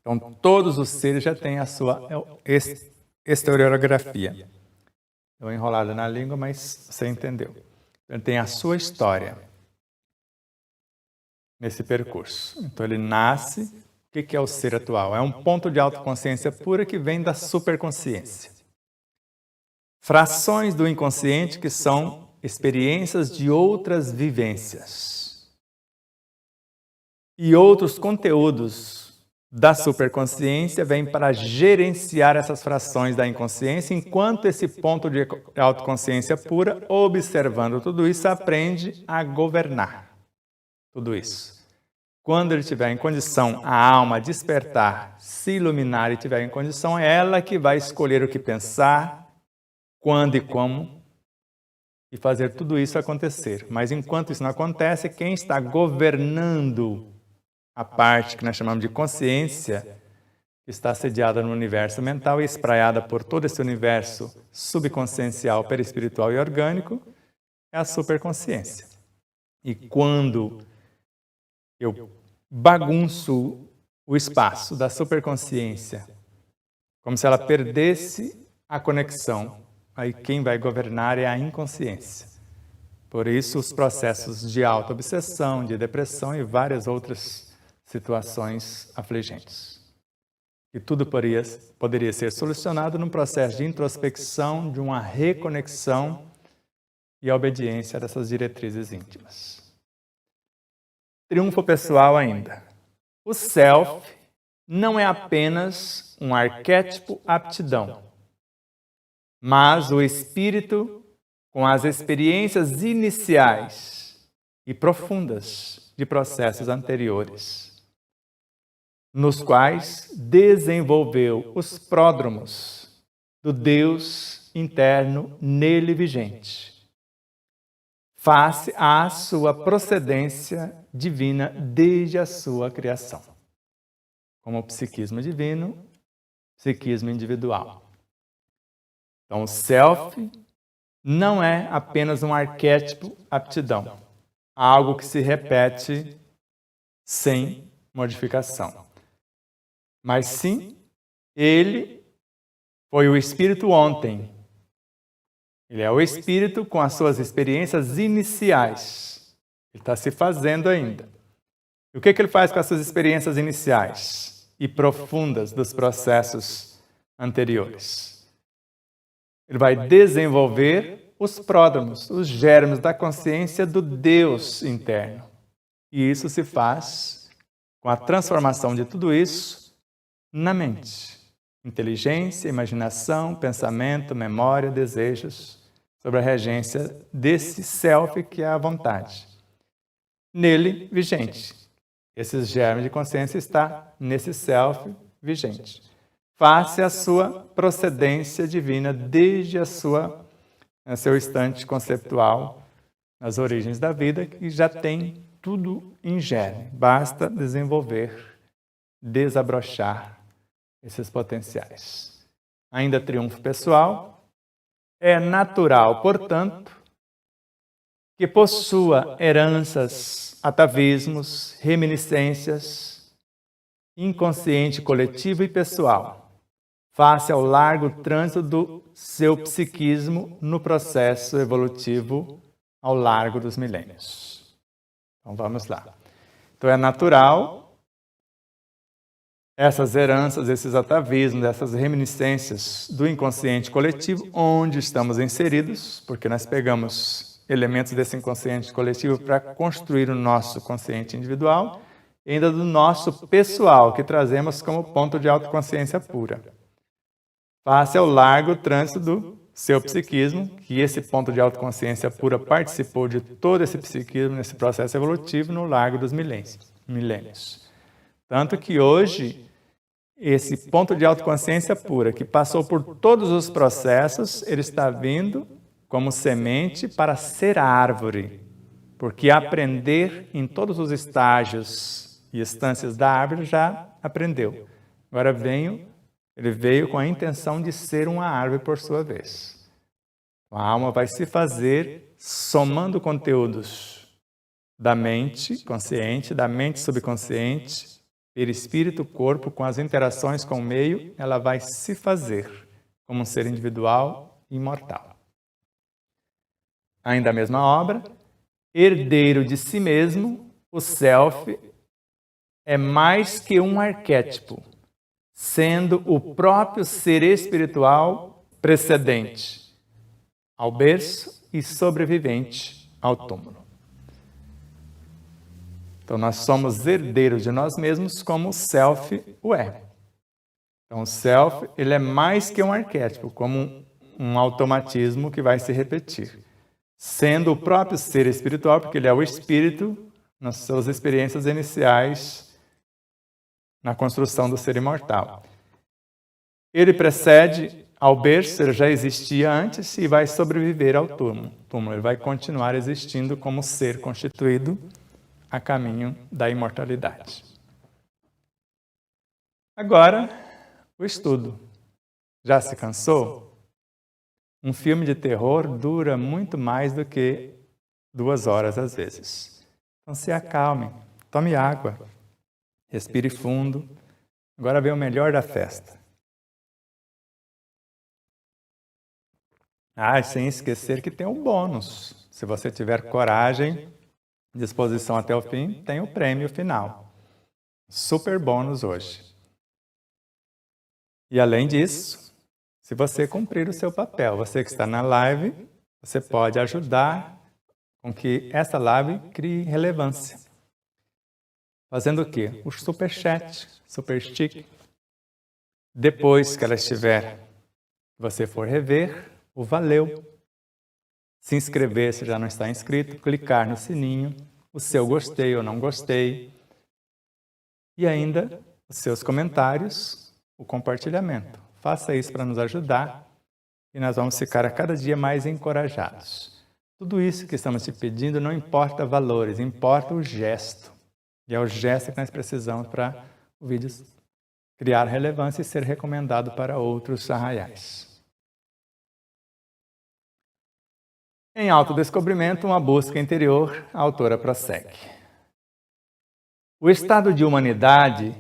Então, todos os seres já têm a sua historiografia. Deu enrolada na língua, mas você entendeu. Ele tem a sua história nesse percurso. Então, ele nasce. O que é o ser atual? É um ponto de autoconsciência pura que vem da superconsciência. Frações do inconsciente que são experiências de outras vivências. E outros conteúdos da superconsciência vêm para gerenciar essas frações da inconsciência, enquanto esse ponto de autoconsciência pura, observando tudo isso, aprende a governar tudo isso. Quando ele estiver em condição, a alma despertar, se iluminar e estiver em condição, é ela que vai escolher o que pensar, quando e como, e fazer tudo isso acontecer. Mas enquanto isso não acontece, quem está governando a parte que nós chamamos de consciência, que está sediada no universo mental e espraiada por todo esse universo subconsciencial, perispiritual e orgânico, é a superconsciência. E quando eu bagunço o espaço da superconsciência, como se ela perdesse a conexão, aí quem vai governar é a inconsciência. Por isso, os processos de auto-obsessão, de depressão e várias outras situações afligentes. E tudo poderia ser solucionado num processo de introspecção, de uma reconexão e a obediência dessas diretrizes íntimas. Triunfo pessoal ainda. O self não é apenas um arquétipo aptidão, mas o espírito com as experiências iniciais e profundas de processos anteriores, nos quais desenvolveu os pródromos do Deus interno nele vigente, face à sua procedência divina desde a sua criação, como psiquismo divino, psiquismo individual. Então, o self não é apenas um arquétipo aptidão, algo que se repete sem modificação. Mas sim, ele foi o Espírito ontem. Ele é o Espírito com as suas experiências iniciais. Ele está se fazendo ainda. E o que ele faz com essas experiências iniciais e profundas dos processos anteriores? Ele vai desenvolver os pródromos, os germes da consciência do Deus interno. E isso se faz com a transformação de tudo isso na mente. Inteligência, imaginação, pensamento, memória, desejos, sobre a regência desse self que é a vontade. Nele, vigente. Esses germes de consciência está nesse self vigente. Face à sua procedência divina desde seu instante conceptual, nas origens da vida, que já tem tudo em germe. Basta desenvolver, desabrochar esses potenciais. Ainda triunfo pessoal. É natural, portanto, que possua heranças, atavismos, reminiscências, inconsciente coletivo e pessoal, face ao largo trânsito do seu psiquismo no processo evolutivo ao largo dos milênios. Então, vamos lá. Então, é natural essas heranças, esses atavismos, essas reminiscências do inconsciente coletivo, onde estamos inseridos, porque nós pegamos elementos desse inconsciente coletivo para construir o nosso consciente individual, e ainda do nosso pessoal, que trazemos como ponto de autoconsciência pura. Face ao largo trânsito do seu psiquismo, que esse ponto de autoconsciência pura participou de todo esse psiquismo, nesse processo evolutivo, no largo dos milênios. Tanto que hoje, esse ponto de autoconsciência pura, que passou por todos os processos, ele está vindo como semente para ser árvore. Porque aprender em todos os estágios e instâncias da árvore já aprendeu. Agora ele veio com a intenção de ser uma árvore por sua vez. A alma vai se fazer somando conteúdos da mente consciente, da mente subconsciente, perispírito, corpo, com as interações com o meio, ela vai se fazer como um ser individual e imortal. Ainda a mesma obra, herdeiro de si mesmo, o self é mais que um arquétipo, sendo o próprio ser espiritual precedente ao berço e sobrevivente ao túmulo. Então, nós somos herdeiros de nós mesmos como o self o é. Então, o self ele é mais que um arquétipo, como um automatismo que vai se repetir. Sendo o próprio ser espiritual, porque ele é o espírito nas suas experiências iniciais na construção do ser imortal. Ele precede ao berço, ele já existia antes e vai sobreviver ao túmulo. Ele vai continuar existindo como ser constituído a caminho da imortalidade. Agora, o estudo. Já se cansou? Um filme de terror dura muito mais do que 2 horas às vezes. Então se acalme, tome água, respire fundo. Agora vem o melhor da festa. Sem esquecer que tem um bônus. Se você tiver coragem, disposição até o fim, tem o prêmio final. Super bônus hoje. E além disso, se você cumprir o seu papel, você que está na live, você pode ajudar com que essa live crie relevância. Fazendo o quê? O superchat, super stick. Depois que ela estiver, você for rever, o valeu. Se inscrever se já não está inscrito, clicar no sininho, o seu gostei ou não gostei. E ainda os seus comentários, o compartilhamento. Faça isso para nos ajudar e nós vamos ficar a cada dia mais encorajados. Tudo isso que estamos te pedindo não importa valores, importa o gesto. E é o gesto que nós precisamos para o vídeo criar relevância e ser recomendado para outros arraiais. Em autodescobrimento, uma busca interior, a autora prossegue. O estado de humanidade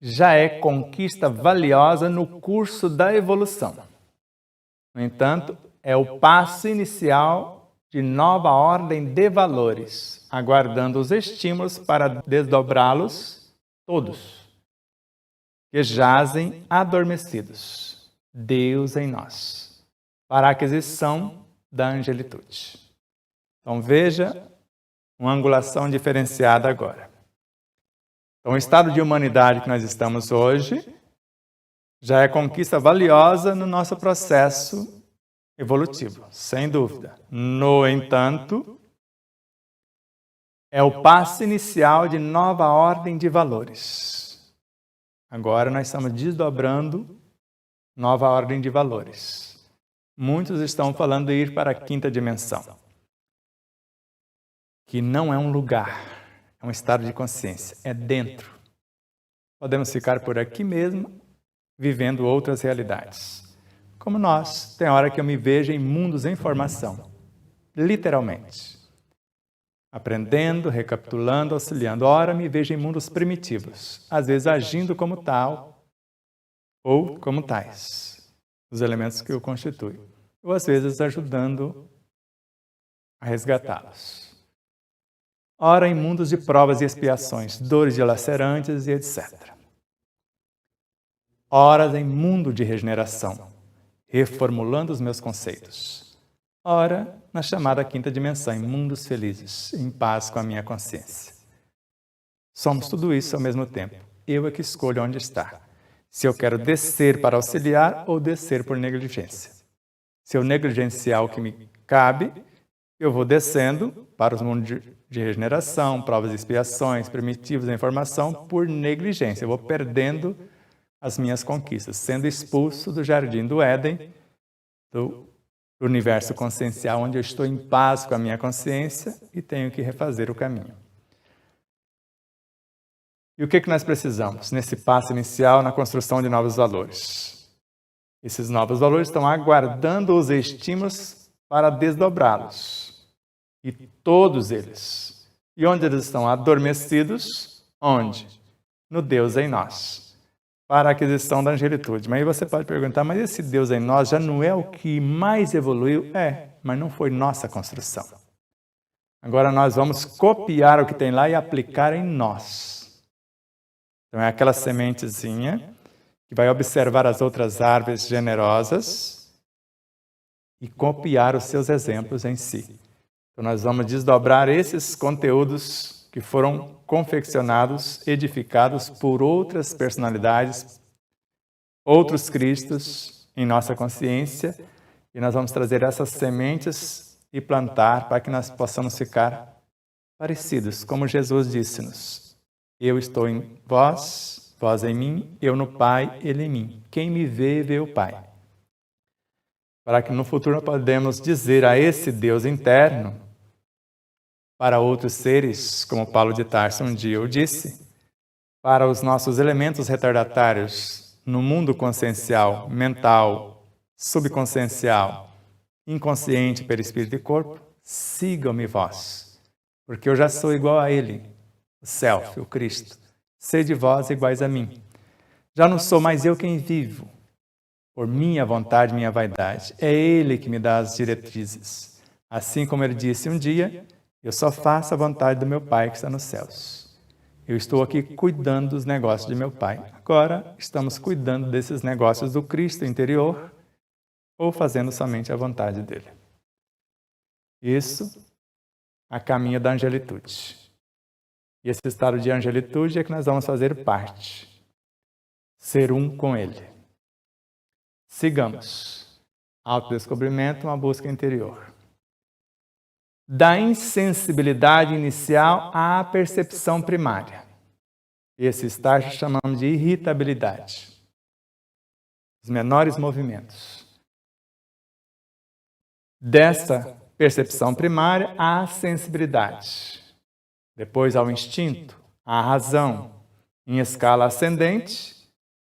já é conquista valiosa no curso da evolução. No entanto, é o passo inicial de nova ordem de valores, aguardando os estímulos para desdobrá-los todos, que jazem adormecidos, Deus em nós, para a aquisição da angelitude. Então veja uma angulação diferenciada agora. Então o estado de humanidade que nós estamos hoje já é conquista valiosa no nosso processo evolutivo, sem dúvida. No entanto, é o passo inicial de nova ordem de valores. Agora nós estamos desdobrando nova ordem de valores. Muitos estão falando de ir para a 5ª dimensão, que não é um lugar, é um estado de consciência, é dentro. Podemos ficar por aqui mesmo, vivendo outras realidades. Como nós, tem hora que eu me vejo em mundos em formação, literalmente. Aprendendo, recapitulando, auxiliando. Ora, me vejo em mundos primitivos, às vezes agindo como tal, ou como tais. Os elementos que o constituem, ou às vezes ajudando a resgatá-los. Ora, em mundos de provas e expiações, dores dilacerantes e etc. Ora em mundo de regeneração, reformulando os meus conceitos. Ora na chamada quinta dimensão, em mundos felizes, em paz com a minha consciência. Somos tudo isso ao mesmo tempo. Eu é que escolho onde estar. Se eu quero descer para auxiliar ou descer por negligência. Se eu negligenciar o que me cabe, eu vou descendo para os mundos de regeneração, provas e expiações, primitivos da informação, por negligência. Eu vou perdendo as minhas conquistas, sendo expulso do jardim do Éden, do universo consciencial, onde eu estou em paz com a minha consciência e tenho que refazer o caminho. E o que nós precisamos nesse passo inicial na construção de novos valores? Esses novos valores estão aguardando os estímulos para desdobrá-los. E todos eles. E onde eles estão adormecidos? Onde? No Deus em nós. Para a aquisição da angelitude. Mas aí você pode perguntar, mas esse Deus em nós já não é o que mais evoluiu? É, mas não foi nossa construção. Agora nós vamos copiar o que tem lá e aplicar em nós. Então é aquela sementezinha que vai observar as outras árvores generosas e copiar os seus exemplos em si. Então nós vamos desdobrar esses conteúdos que foram confeccionados, edificados por outras personalidades, outros Cristos em nossa consciência, e nós vamos trazer essas sementes e plantar para que nós possamos ficar parecidos, como Jesus disse-nos. Eu estou em vós, vós em mim, eu no Pai, Ele em mim. Quem me vê, vê o Pai. Para que no futuro podemos dizer a esse Deus interno, para outros seres, como Paulo de Tarso um dia o disse, para os nossos elementos retardatários no mundo consciencial, mental, subconsciencial, inconsciente, perispírito e corpo, sigam-me vós, porque eu já sou igual a Ele. O Self, o Cristo, sede vós iguais a mim. Já não sou mais eu quem vivo, por minha vontade, minha vaidade. É Ele que me dá as diretrizes. Assim como Ele disse um dia, eu só faço a vontade do meu Pai que está nos céus. Eu estou aqui cuidando dos negócios de meu Pai. Agora estamos cuidando desses negócios do Cristo interior ou fazendo somente a vontade dEle. Isso a caminho da angelitude. E esse estado de angelitude é que nós vamos fazer parte. Ser um com Ele. Sigamos. Autodescobrimento, uma busca interior. Da insensibilidade inicial à percepção primária. Esse estágio chamamos de irritabilidade. Os menores movimentos. Dessa percepção primária à sensibilidade. Depois ao instinto, à razão. Em escala ascendente,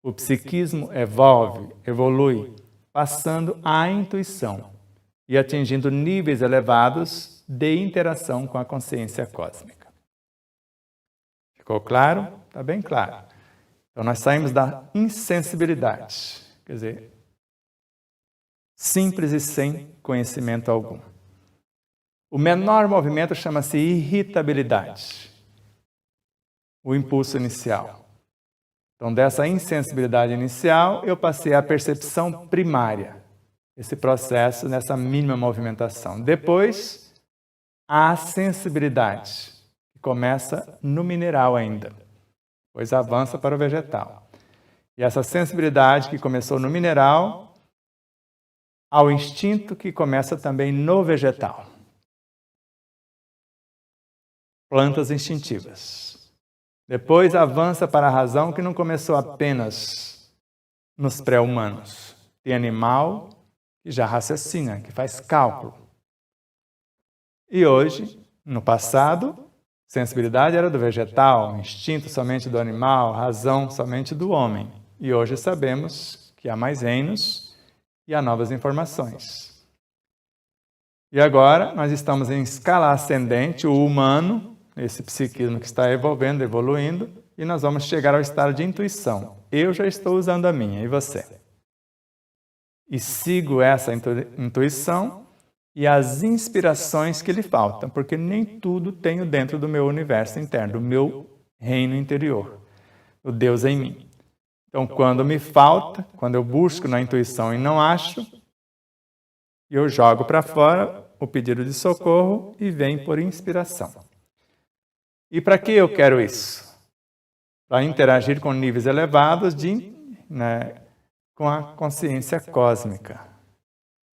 o psiquismo evolui, passando à intuição e atingindo níveis elevados de interação com a consciência cósmica. Ficou claro? Está bem claro. Então nós saímos da insensibilidade, quer dizer, simples e sem conhecimento algum. O menor movimento chama-se irritabilidade, o impulso inicial. Então, dessa insensibilidade inicial, eu passei à percepção primária, esse processo nessa mínima movimentação. Depois, a sensibilidade, que começa no mineral ainda, depois avança para o vegetal. E essa sensibilidade que começou no mineral, ao instinto que começa também no vegetal. Plantas instintivas. Depois avança para a razão que não começou apenas nos pré-humanos. Tem animal que já raciocina, que faz cálculo. E hoje, no passado, sensibilidade era do vegetal, instinto somente do animal, razão somente do homem. E hoje sabemos que há mais reinos e há novas informações. E agora nós estamos em escala ascendente, o humano, esse psiquismo que está evoluindo, e nós vamos chegar ao estado de intuição. Eu já estou usando a minha, e você? E sigo essa intuição e as inspirações que lhe faltam, porque nem tudo tenho dentro do meu universo interno, do meu reino interior, o Deus em mim. Então, quando me falta, quando eu busco na intuição e não acho, eu jogo para fora o pedido de socorro e vem por inspiração. E para que eu quero isso? Para interagir com níveis elevados com a consciência cósmica.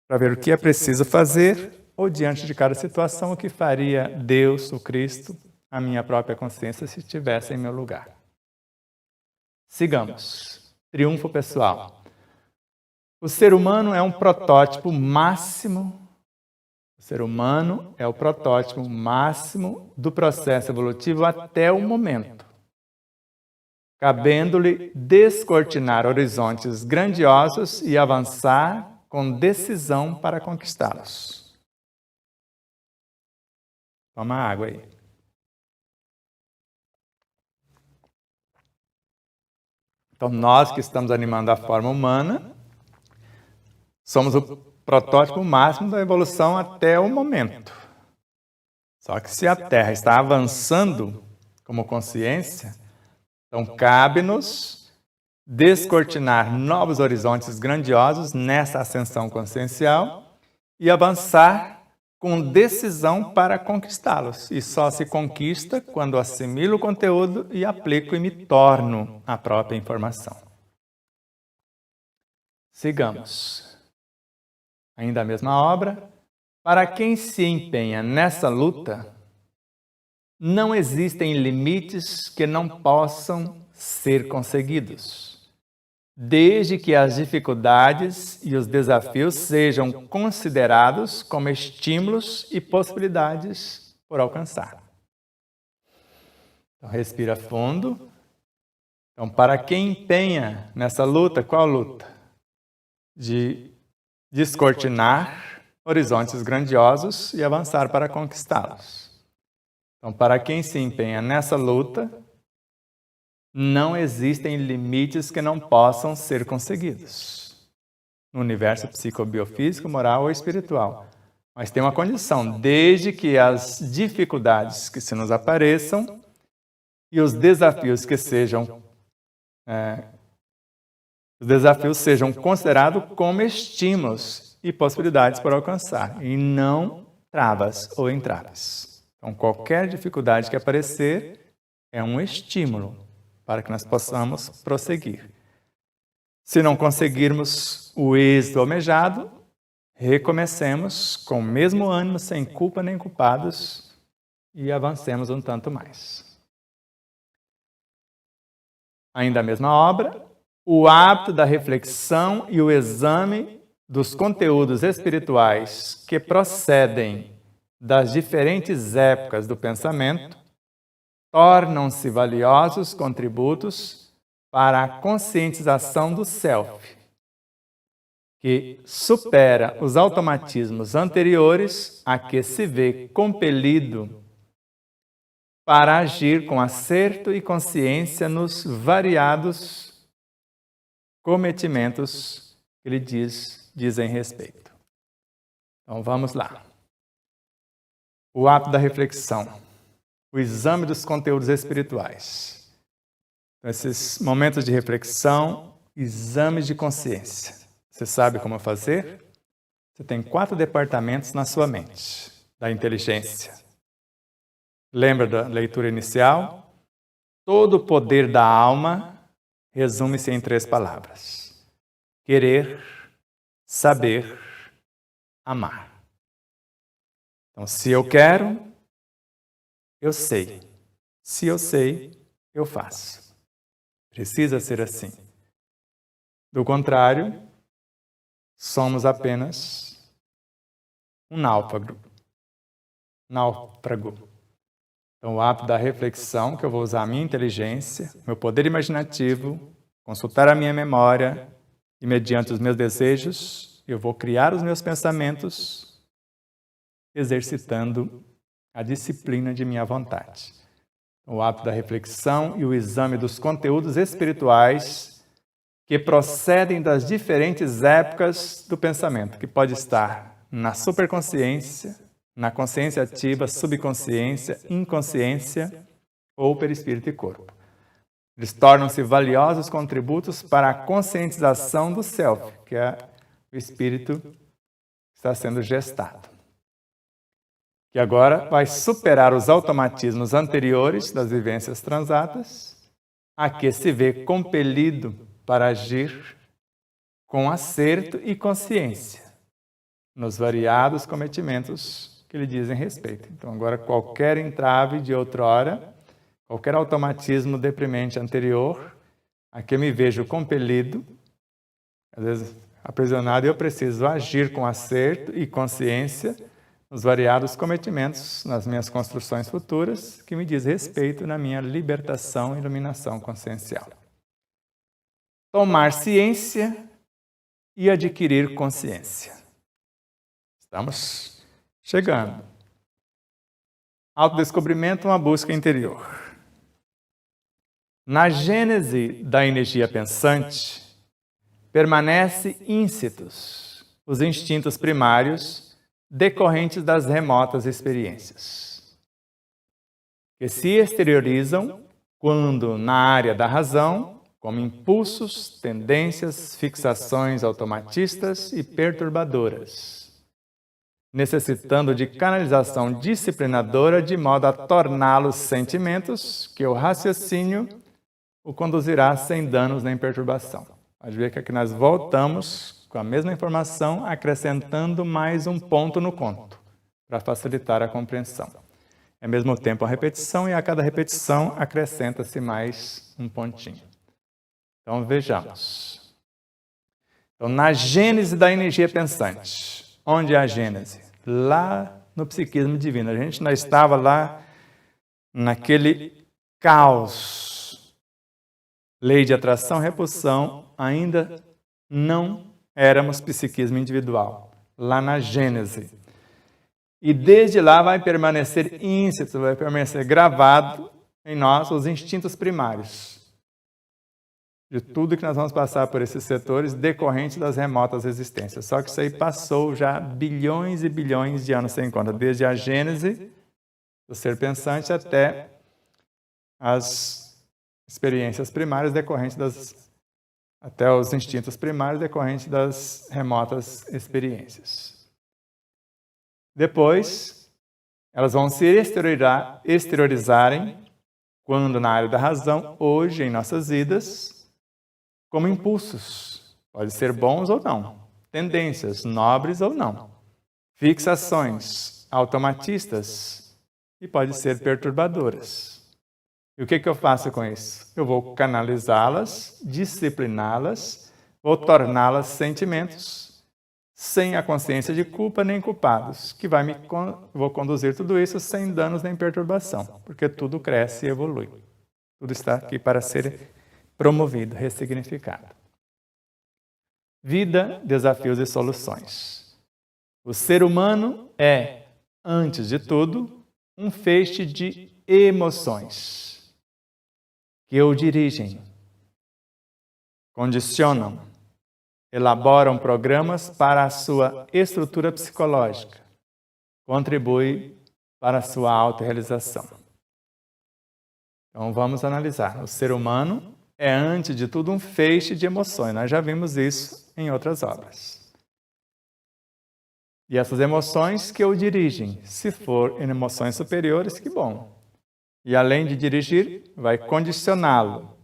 Para ver o que é preciso fazer, ou diante de cada situação, o que faria Deus, o Cristo, a minha própria consciência, se estivesse em meu lugar. Sigamos. Triunfo pessoal. O ser humano é um protótipo máximo. O ser humano é o protótipo máximo do processo evolutivo até o momento, cabendo-lhe descortinar horizontes grandiosos e avançar com decisão para conquistá-los. Toma água aí. Então, nós que estamos animando a forma humana, somos o protótipo máximo da evolução até o momento. Só que se a Terra está avançando como consciência, então cabe-nos descortinar novos horizontes grandiosos nessa ascensão consciencial e avançar com decisão para conquistá-los. E só se conquista quando assimilo o conteúdo e aplico e me torno a própria informação. Sigamos. Ainda a mesma obra. Para quem se empenha nessa luta, não existem limites que não possam ser conseguidos, desde que as dificuldades e os desafios sejam considerados como estímulos e possibilidades por alcançar. Então, respira fundo. Então, para quem empenha nessa luta, qual luta? De descortinar horizontes grandiosos e avançar para conquistá-los. Então, para quem se empenha nessa luta, não existem limites que não possam ser conseguidos no universo psicobiofísico, moral ou espiritual. Mas tem uma condição, desde que as dificuldades que se nos apareçam e os desafios que sejam considerados como estímulos e possibilidades para alcançar, e não travas ou entraves. Então, qualquer dificuldade que aparecer é um estímulo para que nós possamos prosseguir. Se não conseguirmos o êxito almejado, recomecemos com o mesmo ânimo, sem culpa nem culpados, e avancemos um tanto mais. Ainda a mesma obra, o hábito da reflexão e o exame dos conteúdos espirituais que procedem das diferentes épocas do pensamento tornam-se valiosos contributos para a conscientização do self, que supera os automatismos anteriores a que se vê compelido para agir com acerto e consciência nos variados cometimentos que lhe dizem respeito. Então, vamos lá. O hábito da reflexão, o exame dos conteúdos espirituais. Então, esses momentos de reflexão, exames de consciência. Você sabe como fazer? Você tem 4 departamentos na sua mente, da inteligência. Lembra da leitura inicial? Todo o poder da alma resume-se em 3 palavras: querer, saber, amar. Então, se eu quero, eu sei. Se eu sei, eu faço. Precisa ser assim. Do contrário, somos apenas um náufrago. Então, o hábito da reflexão, que eu vou usar a minha inteligência, meu poder imaginativo, consultar a minha memória e, mediante os meus desejos, eu vou criar os meus pensamentos, exercitando a disciplina de minha vontade. O hábito da reflexão e o exame dos conteúdos espirituais que procedem das diferentes épocas do pensamento, que pode estar na superconsciência, na consciência ativa, subconsciência, inconsciência ou perispírito e corpo. Eles tornam-se valiosos contributos para a conscientização do self, que é o espírito que está sendo gestado. Que agora vai superar os automatismos anteriores das vivências transatas, a que se vê compelido para agir com acerto e consciência nos variados cometimentos que lhe dizem respeito. Então, agora, qualquer entrave de outrora, qualquer automatismo deprimente anterior, a que me vejo compelido, às vezes aprisionado, eu preciso agir com acerto e consciência nos variados cometimentos, nas minhas construções futuras, que me diz respeito na minha libertação e iluminação consciencial. Tomar ciência e adquirir consciência. Estamos chegando. Autodescobrimento, uma busca interior. Na gênese da energia pensante, permanece íncitos os instintos primários decorrentes das remotas experiências, que se exteriorizam quando, na área da razão, como impulsos, tendências, fixações automatistas e perturbadoras, necessitando de canalização disciplinadora de modo a torná-los sentimentos que o raciocínio o conduzirá sem danos nem perturbação. Pode ver que aqui nós voltamos com a mesma informação, acrescentando mais um ponto no conto, para facilitar a compreensão. Ao mesmo tempo a repetição, e a cada repetição acrescenta-se mais um pontinho. Então vejamos. Então, na gênese da energia pensante, onde é a gênese? Lá no psiquismo divino. A gente não estava lá naquele caos. Lei de atração, repulsão, ainda não éramos psiquismo individual, lá na Gênese. E desde lá vai permanecer íncito, vai permanecer gravado em nós os instintos primários. De tudo que nós vamos passar por esses setores decorrentes das remotas existências. Só que isso aí passou já bilhões e bilhões de anos sem conta, desde a Gênese do ser pensante até as experiências primárias decorrentes até os instintos primários decorrentes das remotas experiências. Depois, elas vão se exteriorizarem, quando na área da razão, hoje em nossas vidas, como impulsos. Pode ser bons ou não, tendências, nobres ou não, fixações automatistas e pode ser perturbadoras. E o que eu faço com isso? Eu vou canalizá-las, discipliná-las, vou torná-las sentimentos, sem a consciência de culpa nem culpados, que vou conduzir tudo isso sem danos nem perturbação, porque tudo cresce e evolui. Tudo está aqui para ser promovido, ressignificado. Vida, desafios e soluções. O ser humano é, antes de tudo, um feixe de emoções que o dirigem, condicionam, elaboram programas para a sua estrutura psicológica, contribui para a sua autorrealização. Então vamos analisar. O ser humano é, antes de tudo, um feixe de emoções. Nós já vimos isso em outras obras. E essas emoções que o dirigem, se for em emoções superiores, que bom. E além de dirigir, vai condicioná-lo.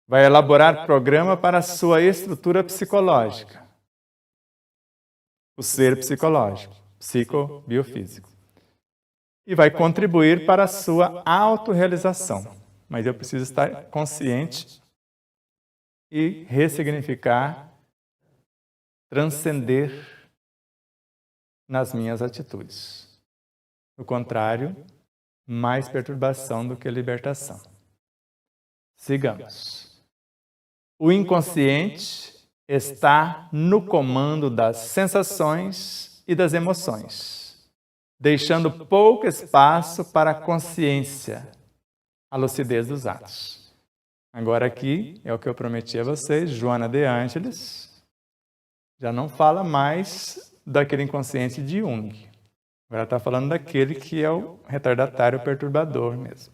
Vai elaborar programa para a sua estrutura psicológica. O ser psicológico, psicobiofísico. E vai contribuir para a sua autorrealização. Mas eu preciso estar consciente e ressignificar, transcender nas minhas atitudes. Do contrário, mais perturbação do que libertação. Sigamos. O inconsciente está no comando das sensações e das emoções, deixando pouco espaço para a consciência, a lucidez dos atos. Agora aqui é o que eu prometi a vocês, Joana de Ângeles já não fala mais daquele inconsciente de Jung. Agora está falando daquele que é o retardatário perturbador mesmo.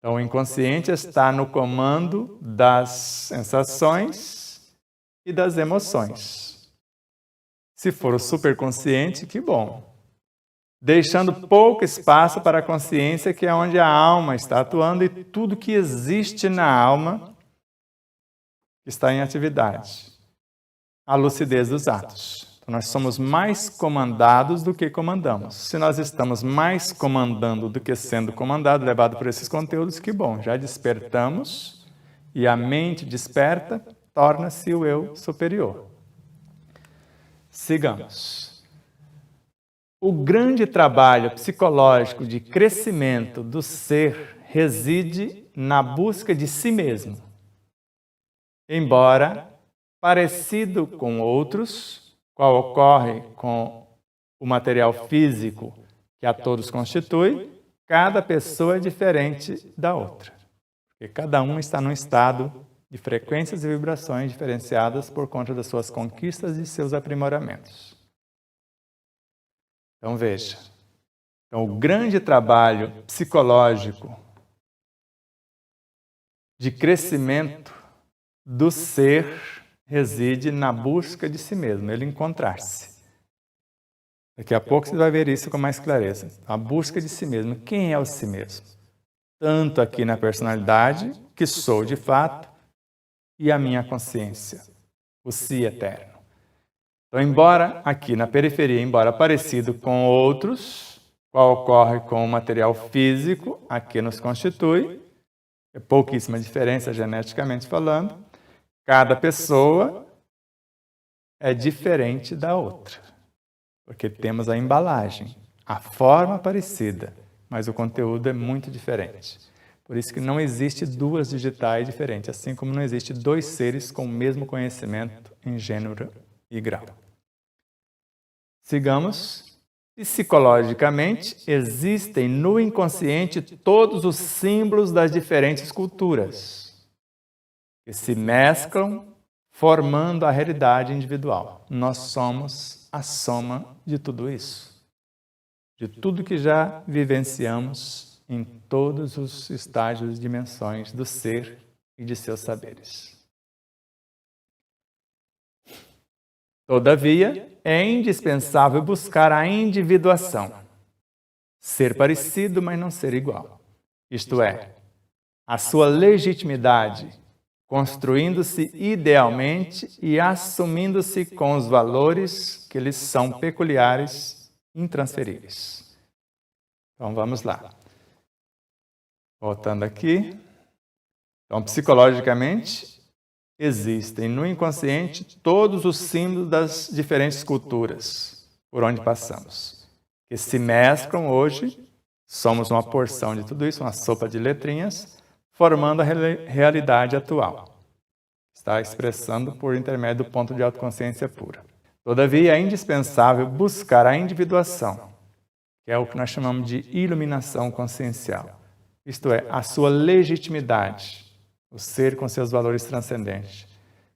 Então, o inconsciente está no comando das sensações e das emoções. Se for o superconsciente, que bom. Deixando pouco espaço para a consciência, que é onde a alma está atuando e tudo que existe na alma está em atividade. A lucidez dos atos. Então, nós somos mais comandados do que comandamos. Se nós estamos mais comandando do que sendo comandado, levado por esses conteúdos, que bom, já despertamos e a mente desperta, torna-se o eu superior. Sigamos. O grande trabalho psicológico de crescimento do ser reside na busca de si mesmo. Embora parecido com outros, qual ocorre com o material físico que a todos constitui, cada pessoa é diferente da outra. Porque cada um está num estado de frequências e vibrações diferenciadas por conta das suas conquistas e seus aprimoramentos. Então, veja. Então, o grande trabalho psicológico de crescimento do ser reside na busca de si mesmo, ele encontrar-se. Daqui a pouco você vai ver isso com mais clareza. A busca de si mesmo. Quem é o si mesmo? Tanto aqui na personalidade, que sou de fato, e a minha consciência, o si eterno. Então, embora aqui na periferia, embora parecido com outros, qual ocorre com o material físico, aqui nos constitui, é pouquíssima diferença geneticamente falando, cada pessoa é diferente da outra, porque temos a embalagem, a forma parecida, mas o conteúdo é muito diferente. Por isso que não existe duas digitais diferentes, assim como não existe dois seres com o mesmo conhecimento em gênero e grau. Sigamos. Psicologicamente, existem no inconsciente todos os símbolos das diferentes culturas, que se mesclam, formando a realidade individual. Nós somos a soma de tudo isso, de tudo que já vivenciamos em todos os estágios e dimensões do ser e de seus saberes. Todavia, é indispensável buscar a individuação, ser parecido, mas não ser igual. Isto é, a sua legitimidade, construindo-se idealmente e assumindo-se com os valores que lhes são peculiares, intransferíveis. Então, vamos lá. Voltando aqui. Então, psicologicamente, existem no inconsciente todos os símbolos das diferentes culturas por onde passamos, que se mesclam hoje, somos uma porção de tudo isso, uma sopa de letrinhas, formando a realidade atual. Está expressando por intermédio do ponto de autoconsciência pura. Todavia, é indispensável buscar a individuação, que é o que nós chamamos de iluminação consciencial, isto é, a sua legitimidade, o ser com seus valores transcendentes.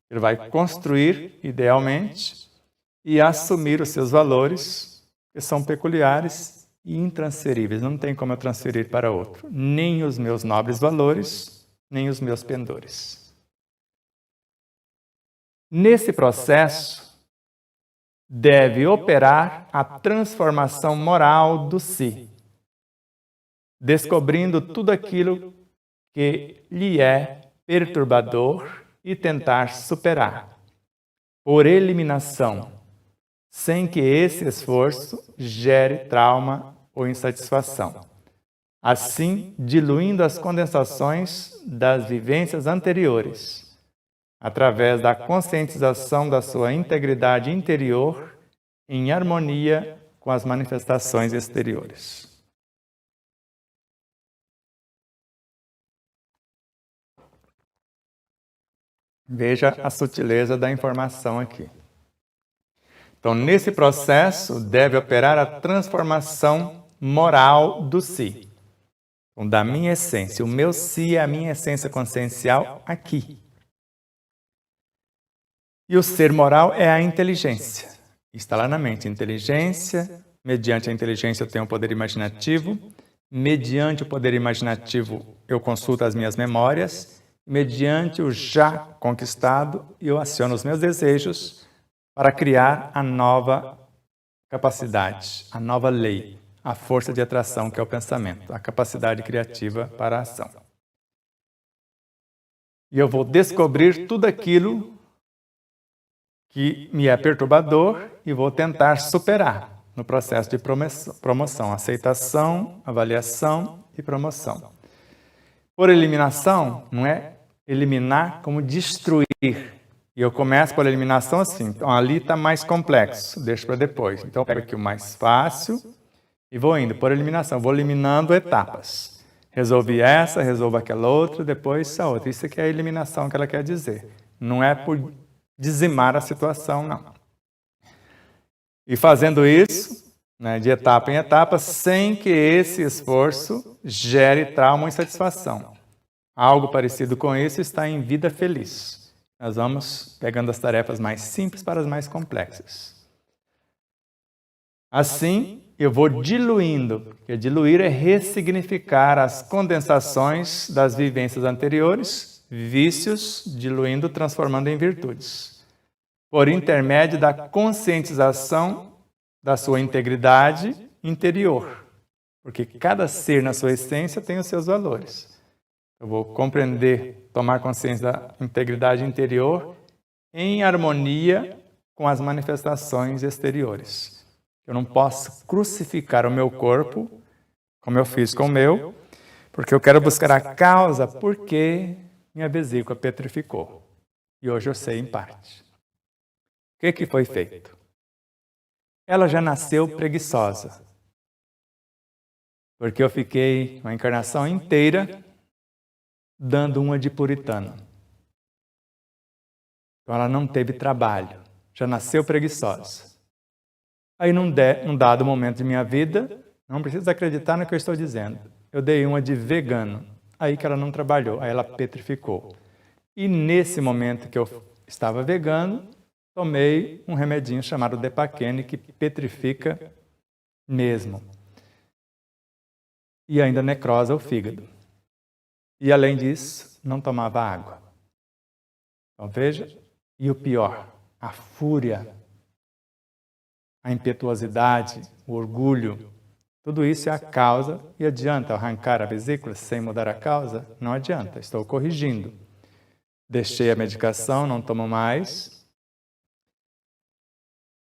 Ele vai construir, idealmente, e assumir os seus valores, que são peculiares e intransferíveis. Não tem como eu transferir para outro. Nem os meus nobres valores, nem os meus pendores. Nesse processo, deve operar a transformação moral do si, descobrindo tudo aquilo que lhe é perturbador e tentar superar, por eliminação, sem que esse esforço gere trauma ou insatisfação. Assim, diluindo as condensações das vivências anteriores, através da conscientização da sua integridade interior em harmonia com as manifestações exteriores. Veja a sutileza da informação aqui. Então, nesse processo, deve operar a transformação moral do si. Então, da minha essência. O meu si é a minha essência consciencial aqui. E o ser moral é a inteligência. Está lá na mente. Inteligência, mediante a inteligência eu tenho um poder imaginativo, mediante o poder imaginativo, eu consulto as minhas memórias, mediante o já conquistado, eu aciono os meus desejos para criar a nova capacidade, a nova lei, a força de atração que é o pensamento, a capacidade criativa para a ação. E eu vou descobrir tudo aquilo que me é perturbador e vou tentar superar no processo de promoção, aceitação, avaliação e promoção. Por eliminação, não é eliminar como destruir. E eu começo por eliminação assim, então ali está mais complexo, deixo para depois. Então eu pego aqui o mais fácil e vou indo por eliminação, vou eliminando etapas. Resolvi essa, resolvo aquela outra, depois a outra. Isso aqui é a eliminação que ela quer dizer. Não é por dizimar a situação, não. E fazendo isso, né, de etapa em etapa, sem que esse esforço gere trauma ou insatisfação. Algo parecido com isso está em Vida Feliz. Nós vamos pegando as tarefas mais simples para as mais complexas. Assim, eu vou diluindo, porque diluir é ressignificar as condensações das vivências anteriores, vícios, diluindo, transformando em virtudes. Por intermédio da conscientização da sua integridade interior. Porque cada ser na sua essência tem os seus valores. Eu vou compreender, tomar consciência da integridade interior em harmonia com as manifestações exteriores. Eu não posso crucificar o meu corpo, como eu fiz com o meu, porque eu quero buscar a causa porque minha vesícula petrificou. E hoje eu sei em parte. O que foi feito? Ela já nasceu preguiçosa, porque eu fiquei uma encarnação inteira dando uma de puritano. Então ela não teve trabalho, já nasceu preguiçosa. Aí num dado momento de minha vida, não precisa acreditar no que eu estou dizendo, eu dei uma de vegano, aí que ela não trabalhou, aí ela petrificou. E nesse momento que eu estava vegano, tomei um remedinho chamado Depaquene, que petrifica mesmo. E ainda necrosa o fígado. E além disso, não tomava água. Então veja, e o pior, a fúria, a impetuosidade, o orgulho, tudo isso é a causa. E adianta arrancar a vesícula sem mudar a causa? Não adianta, estou corrigindo. Deixei a medicação, não tomo mais,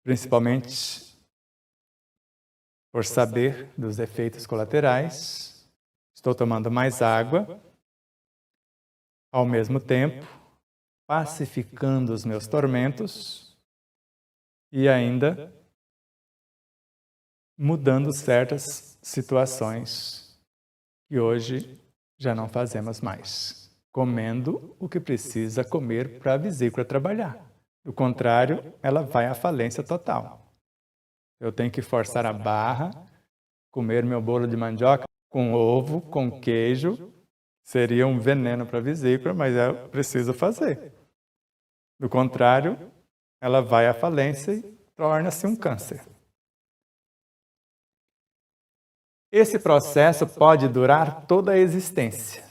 principalmente por saber dos efeitos colaterais. Estou tomando mais água, ao mesmo tempo pacificando os meus tormentos e ainda mudando certas situações que hoje já não fazemos mais. Comendo o que precisa comer para a vesícula trabalhar. Do contrário, ela vai à falência total. Eu tenho que forçar a barra, comer meu bolo de mandioca com ovo, com queijo. Seria um veneno para a vesícula, mas eu preciso fazer. Do contrário, ela vai à falência e torna-se um câncer. Esse processo pode durar toda a existência,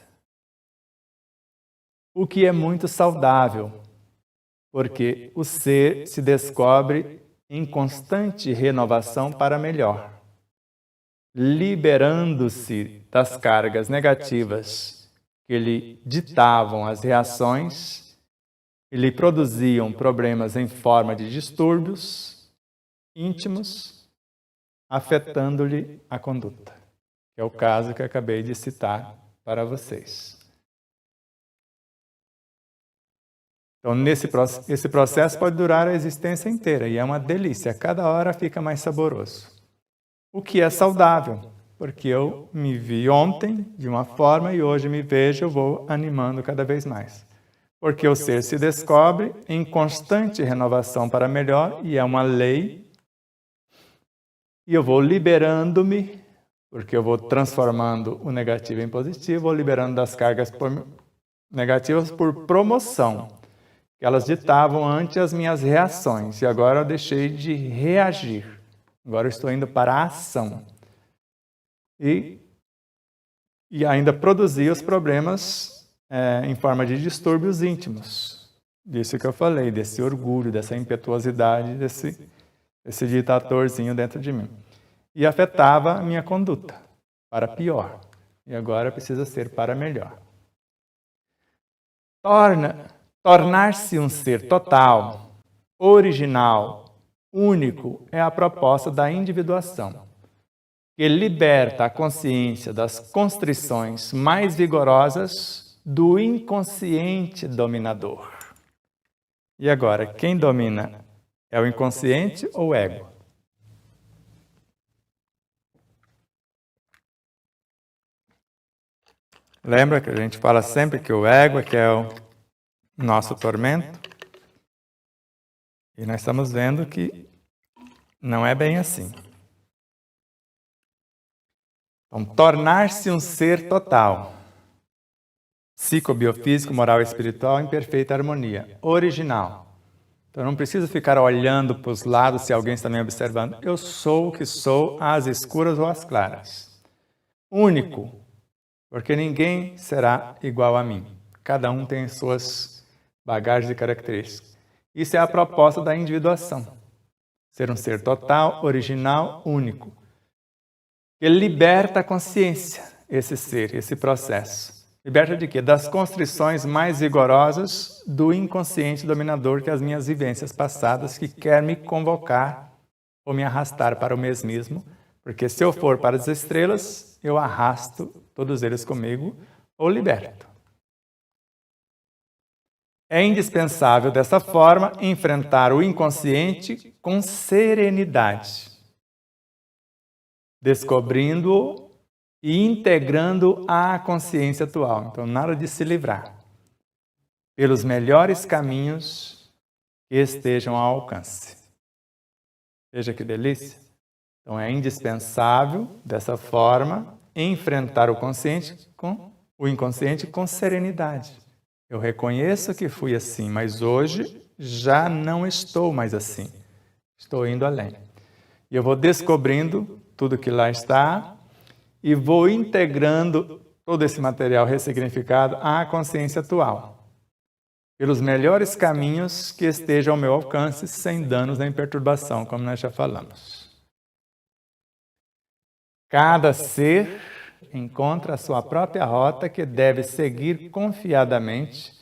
o que é muito saudável, porque o ser se descobre em constante renovação para melhor, liberando-se das cargas negativas que lhe ditavam as reações e lhe produziam problemas em forma de distúrbios íntimos, afetando-lhe a conduta, que é o caso que eu acabei de citar para vocês. Então, esse processo pode durar a existência inteira e é uma delícia, a cada hora fica mais saboroso. O que é saudável, porque eu me vi ontem de uma forma e hoje me vejo, eu vou animando cada vez mais. Porque o ser se descobre em constante renovação para melhor e é uma lei. E eu vou liberando-me, porque eu vou transformando o negativo em positivo, vou liberando das cargas negativas por promoção, que elas ditavam antes as minhas reações, e agora eu deixei de reagir. Agora eu estou indo para a ação. E e ainda produzia os problemas em forma de distúrbios íntimos. Disso que eu falei, desse orgulho, dessa impetuosidade, desse ditadorzinho dentro de mim. E afetava a minha conduta, para pior. E agora precisa ser para melhor. Tornar-se um ser total, original, único, é a proposta da individuação, que liberta a consciência das constrições mais vigorosas do inconsciente dominador. E agora, quem domina? É o inconsciente ou o ego? Lembra que a gente fala sempre que o ego é que é o nosso tormento? E nós estamos vendo que não é bem assim. Então, tornar-se um ser total, psicobiofísico, moral e espiritual em perfeita harmonia, original. Então, eu não preciso ficar olhando para os lados se alguém está me observando. Eu sou o que sou, às escuras ou às claras. Único, porque ninguém será igual a mim. Cada um tem suas bagagens e características. Isso é a proposta da individuação. Ser um ser total, original, único. Ele liberta a consciência, esse ser, esse processo. Liberta de quê? Das constrições mais vigorosas do inconsciente dominador, que é as minhas vivências passadas, que quer me convocar ou me arrastar para o mesmismo, porque se eu for para as estrelas, eu arrasto todos eles comigo ou liberto. É indispensável, dessa forma, enfrentar o inconsciente com serenidade, descobrindo-o e integrando à consciência atual. Então, nada de se livrar. Pelos melhores caminhos que estejam ao alcance. Veja que delícia. Então, é indispensável, dessa forma, enfrentar o inconsciente com serenidade. Eu reconheço que fui assim, mas hoje já não estou mais assim. Estou indo além. E eu vou descobrindo tudo que lá está e vou integrando todo esse material ressignificado à consciência atual, pelos melhores caminhos que estejam ao meu alcance, sem danos nem perturbação, como nós já falamos. Cada ser encontra a sua própria rota que deve seguir confiadamente,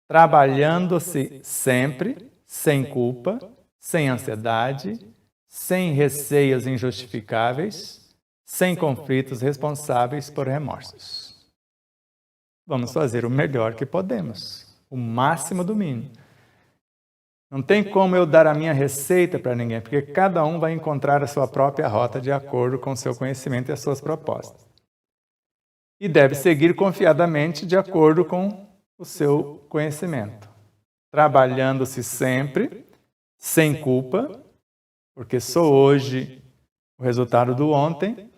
trabalhando-se sempre, sem culpa, sem ansiedade, sem receios injustificáveis, sem conflitos responsáveis por remorsos. Vamos fazer o melhor que podemos, o máximo do mínimo. Não tem como eu dar a minha receita para ninguém, porque cada um vai encontrar a sua própria rota de acordo com o seu conhecimento e as suas propostas. E deve seguir confiadamente de acordo com o seu conhecimento, trabalhando-se sempre, sem culpa, porque sou hoje o resultado do ontem,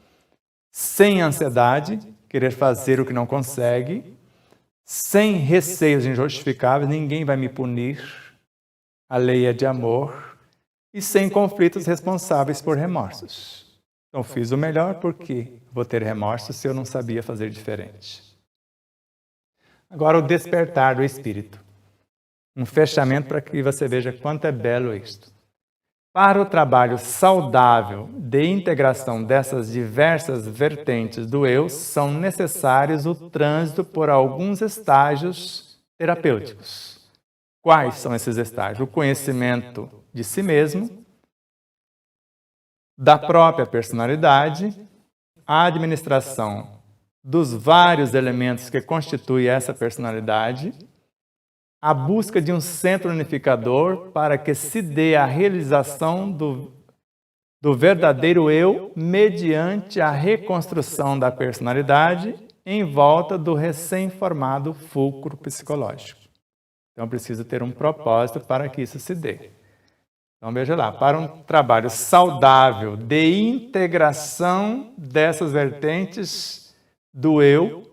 sem ansiedade, querer fazer o que não consegue, sem receios injustificáveis, ninguém vai me punir, a lei é de amor, e sem conflitos responsáveis por remorsos. Então, fiz o melhor porque vou ter remorsos se eu não sabia fazer diferente. Agora, o despertar do espírito. Um fechamento para que você veja quanto é belo isto. Para o trabalho saudável de integração dessas diversas vertentes do eu, são necessários o trânsito por alguns estágios terapêuticos. Quais são esses estágios? O conhecimento de si mesmo, da própria personalidade, a administração dos vários elementos que constituem essa personalidade, a busca de um centro unificador para que se dê a realização do verdadeiro eu mediante a reconstrução da personalidade em volta do recém-formado fulcro psicológico. Então, preciso ter um propósito para que isso se dê. Então, veja lá, para um trabalho saudável de integração dessas vertentes do eu,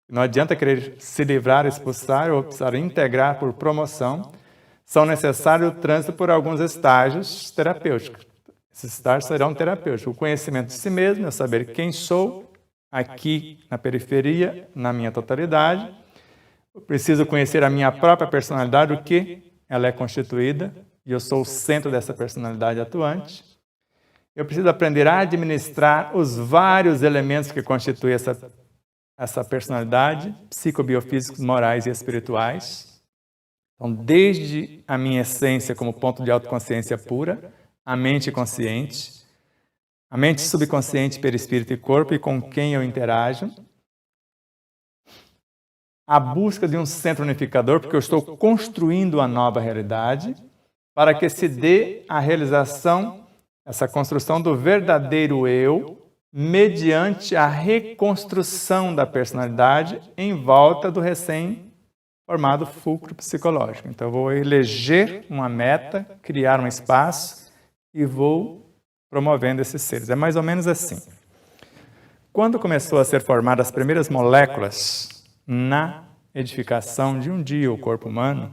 não adianta querer se livrar, expulsar ou precisar integrar por promoção, são necessários o trânsito por alguns estágios terapêuticos. Esses estágios serão terapêuticos. O conhecimento de si mesmo, eu saber quem sou, aqui na periferia, na minha totalidade. Eu preciso conhecer a minha própria personalidade, o que ela é constituída, e eu sou o centro dessa personalidade atuante. Eu preciso aprender a administrar os vários elementos que constituem essa personalidade, psicobiofísicos, morais e espirituais. Então, desde a minha essência como ponto de autoconsciência pura, a mente consciente, a mente subconsciente, perispírito e corpo, e com quem eu interajo. A busca de um centro unificador, porque eu estou construindo uma nova realidade, para que se dê a realização, essa construção do verdadeiro eu, mediante a reconstrução da personalidade em volta do recém-formado fulcro psicológico. Então, eu vou eleger uma meta, criar um espaço e vou promovendo esses seres. É mais ou menos assim. Quando começou a ser formadas as primeiras moléculas na edificação de um dia o corpo humano,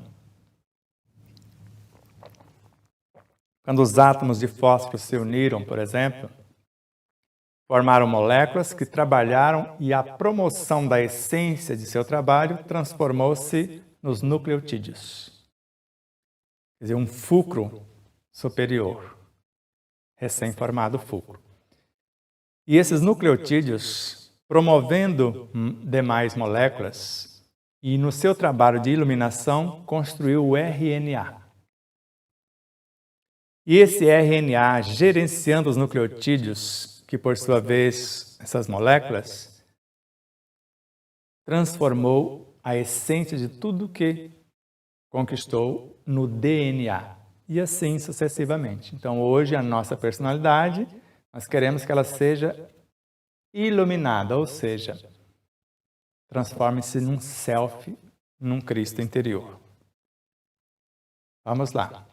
quando os átomos de fósforo se uniram, por exemplo, formaram moléculas que trabalharam e a promoção da essência de seu trabalho transformou-se nos nucleotídeos. Quer dizer, um fulcro superior, recém-formado fulcro. E esses nucleotídeos, promovendo demais moléculas, e no seu trabalho de iluminação, construiu o RNA. E esse RNA, gerenciando os nucleotídeos, que por sua vez, essas moléculas, transformou a essência de tudo que conquistou no DNA. E assim sucessivamente. Então, hoje, a nossa personalidade, nós queremos que ela seja iluminada, ou seja, transforme-se num self, num Cristo interior. Vamos lá.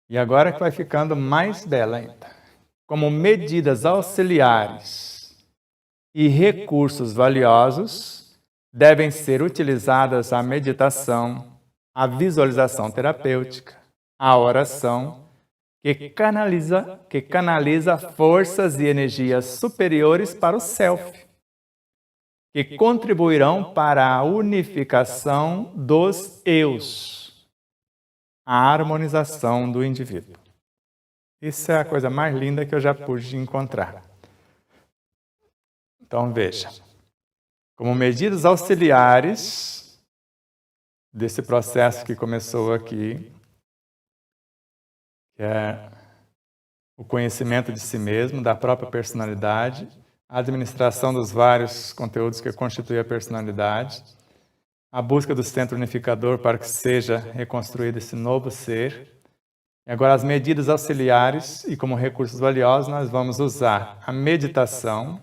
E agora que vai ficando mais bela ainda. Como medidas auxiliares e recursos valiosos, devem ser utilizadas a meditação, a visualização terapêutica, a oração, que canaliza forças e energias superiores para o self, que contribuirão para a unificação dos eus, a harmonização do indivíduo. Isso é a coisa mais linda que eu já pude encontrar. Então, veja, como medidas auxiliares desse processo que começou aqui, que é o conhecimento de si mesmo, da própria personalidade, a administração dos vários conteúdos que constituem a personalidade, a busca do centro unificador para que seja reconstruído esse novo ser. E agora as medidas auxiliares e como recursos valiosos nós vamos usar a meditação,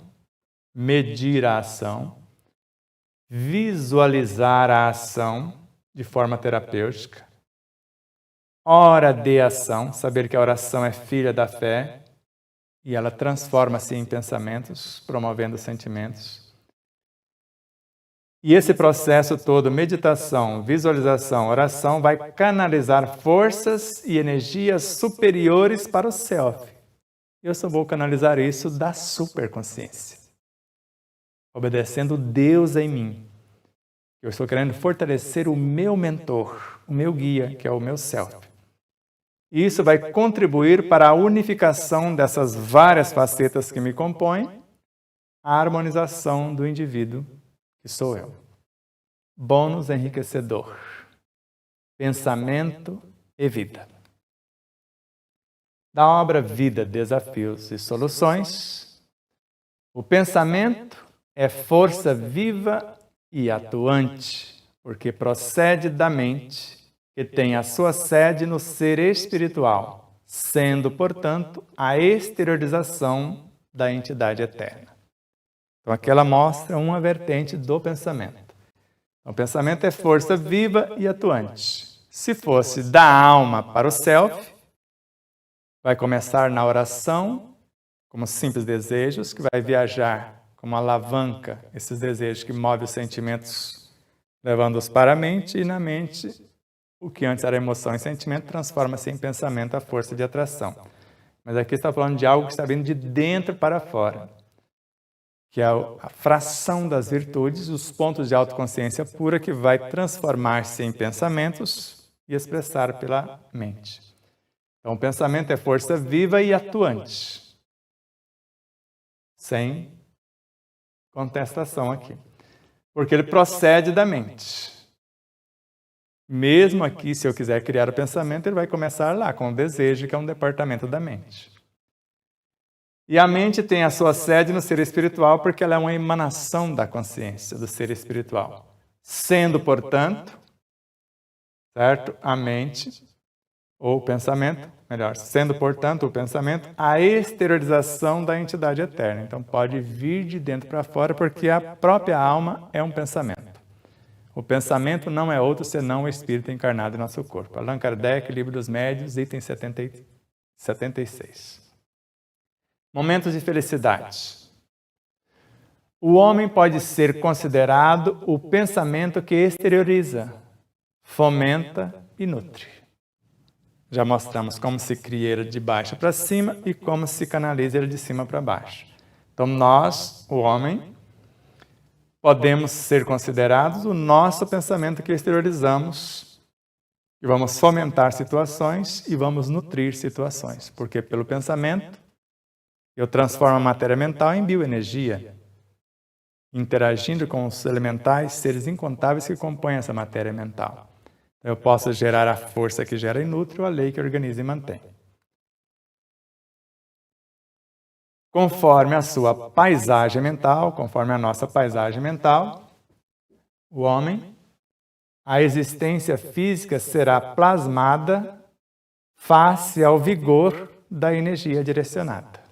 medir a ação, visualizar a ação de forma terapêutica, hora de ação, saber que a oração é filha da fé e ela transforma-se em pensamentos, promovendo sentimentos. E esse processo todo, meditação, visualização, oração, vai canalizar forças e energias superiores para o self. Eu só vou canalizar isso da superconsciência, obedecendo Deus em mim. Eu estou querendo fortalecer o meu mentor, o meu guia, que é o meu self. E isso vai contribuir para a unificação dessas várias facetas que me compõem, a harmonização do indivíduo, que sou eu. Bônus enriquecedor. Pensamento e vida. Da obra Vida, Desafios e Soluções, o pensamento é força viva e atuante, porque procede da mente, que tem a sua sede no ser espiritual, sendo, portanto, a exteriorização da entidade eterna. Então, aqui ela mostra uma vertente do pensamento. Então, o pensamento é força viva e atuante. Se fosse da alma para o self, vai começar na oração, como simples desejos, que vai viajar como alavanca, esses desejos que movem os sentimentos, levando-os para a mente, e na mente, o que antes era emoção e sentimento, transforma-se em pensamento, a força de atração. Mas aqui está falando de algo que está vindo de dentro para fora, que é a fração das virtudes, os pontos de autoconsciência pura que vai transformar-se em pensamentos e expressar pela mente. Então, o pensamento é força viva e atuante, sem contestação aqui, porque ele procede da mente. Mesmo aqui, se eu quiser criar o pensamento, ele vai começar lá, com o desejo, que é um departamento da mente. E a mente tem a sua sede no ser espiritual porque ela é uma emanação da consciência do ser espiritual. Sendo, portanto, certo? A mente, ou o pensamento, melhor, sendo, portanto, o pensamento, a exteriorização da entidade eterna. Então, pode vir de dentro para fora porque a própria alma é um pensamento. O pensamento não é outro senão o espírito encarnado em nosso corpo. Allan Kardec, Livro dos Médiuns, item 76. Momentos de felicidade. O homem pode ser considerado o pensamento que exterioriza, fomenta e nutre. Já mostramos como se cria ele de baixo para cima e como se canaliza ele de cima para baixo. Então nós, o homem, podemos ser considerados o nosso pensamento que exteriorizamos e vamos fomentar situações e vamos nutrir situações, porque pelo pensamento eu transformo a matéria mental em bioenergia, interagindo com os elementais, seres incontáveis que compõem essa matéria mental. Eu posso gerar a força que gera e nutre ou a lei que organiza e mantém. Conforme a sua paisagem mental, conforme a nossa paisagem mental, o homem, a existência física será plasmada face ao vigor da energia direcionada.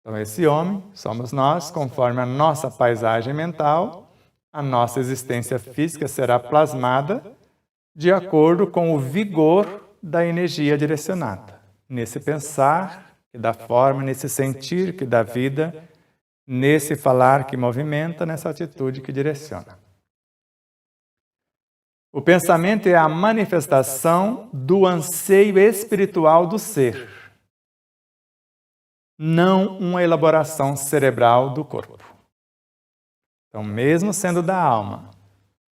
Então, esse homem somos nós, conforme a nossa paisagem mental, a nossa existência física será plasmada de acordo com o vigor da energia direcionada. Nesse pensar que dá forma, nesse sentir que dá vida, nesse falar que movimenta, nessa atitude que direciona. O pensamento é a manifestação do anseio espiritual do ser, não uma elaboração cerebral do corpo. Então, mesmo sendo da alma,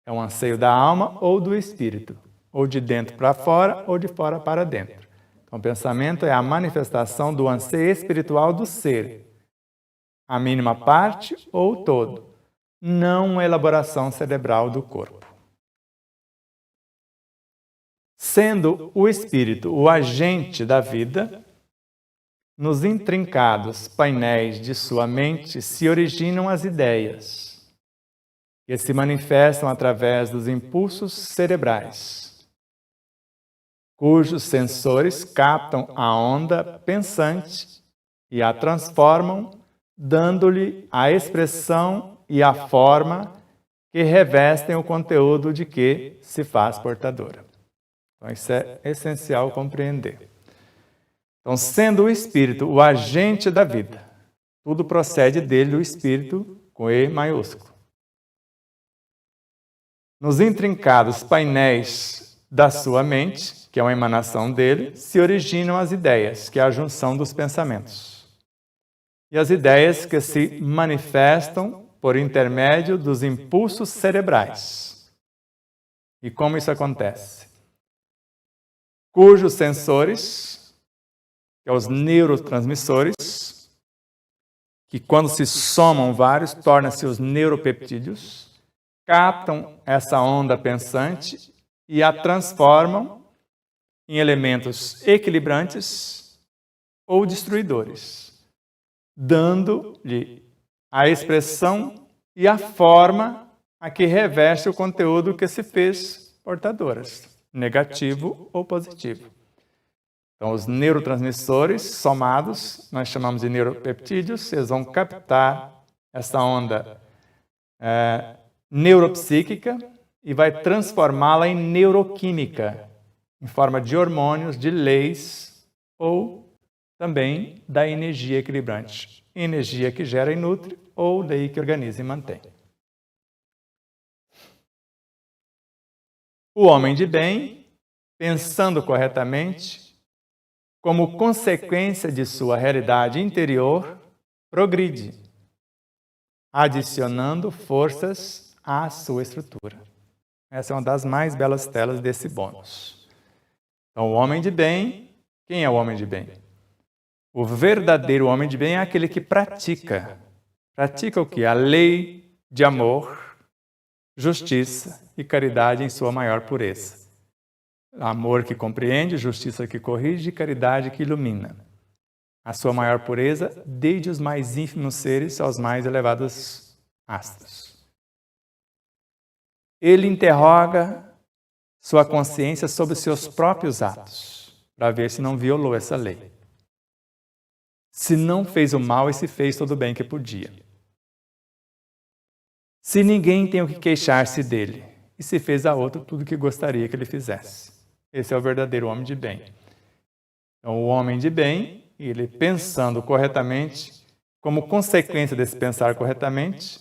é um anseio da alma ou do espírito, ou de dentro para fora, ou de fora para dentro. Então, o pensamento é a manifestação do anseio espiritual do ser, a mínima parte ou todo, não uma elaboração cerebral do corpo. Sendo o espírito o agente da vida, nos intrincados painéis de sua mente se originam as ideias, que se manifestam através dos impulsos cerebrais, cujos sensores captam a onda pensante e a transformam, dando-lhe a expressão e a forma que revestem o conteúdo de que se faz portadora. Então, isso é essencial compreender. Então, sendo o Espírito o agente da vida, tudo procede dele, do Espírito, com E maiúsculo. Nos intrincados painéis da sua mente, que é uma emanação dele, se originam as ideias, que é a junção dos pensamentos. E as ideias que se manifestam por intermédio dos impulsos cerebrais. E como isso acontece? Cujos sensores, que são os neurotransmissores, que quando se somam vários, tornam-se os neuropeptídeos, captam essa onda pensante e a transformam em elementos equilibrantes ou destruidores, dando-lhe a expressão e a forma a que reveste o conteúdo que se fez portadoras, negativo ou positivo. Então, os neurotransmissores somados, nós chamamos de neuropeptídeos, eles vão captar essa onda neuropsíquica e vai transformá-la em neuroquímica, em forma de hormônios, de leis ou também da energia equilibrante. Energia que gera e nutre ou lei que organiza e mantém. O homem de bem, pensando corretamente, como consequência de sua realidade interior, progride, adicionando forças à sua estrutura. Essa é uma das mais belas telas desse bônus. Então, o homem de bem, quem é o homem de bem? O verdadeiro homem de bem é aquele que pratica. Pratica o quê? A lei de amor, justiça e caridade em sua maior pureza. Amor que compreende, justiça que corrige e caridade que ilumina. A sua maior pureza, desde os mais ínfimos seres aos mais elevados astros. Ele interroga sua consciência sobre os seus próprios atos, para ver se não violou essa lei. Se não fez o mal e se fez todo o bem que podia. Se ninguém tem o que queixar-se dele, e se fez a outro tudo o que gostaria que ele fizesse. Esse é o verdadeiro homem de bem. Então, o homem de bem, ele pensando corretamente, como consequência desse pensar corretamente,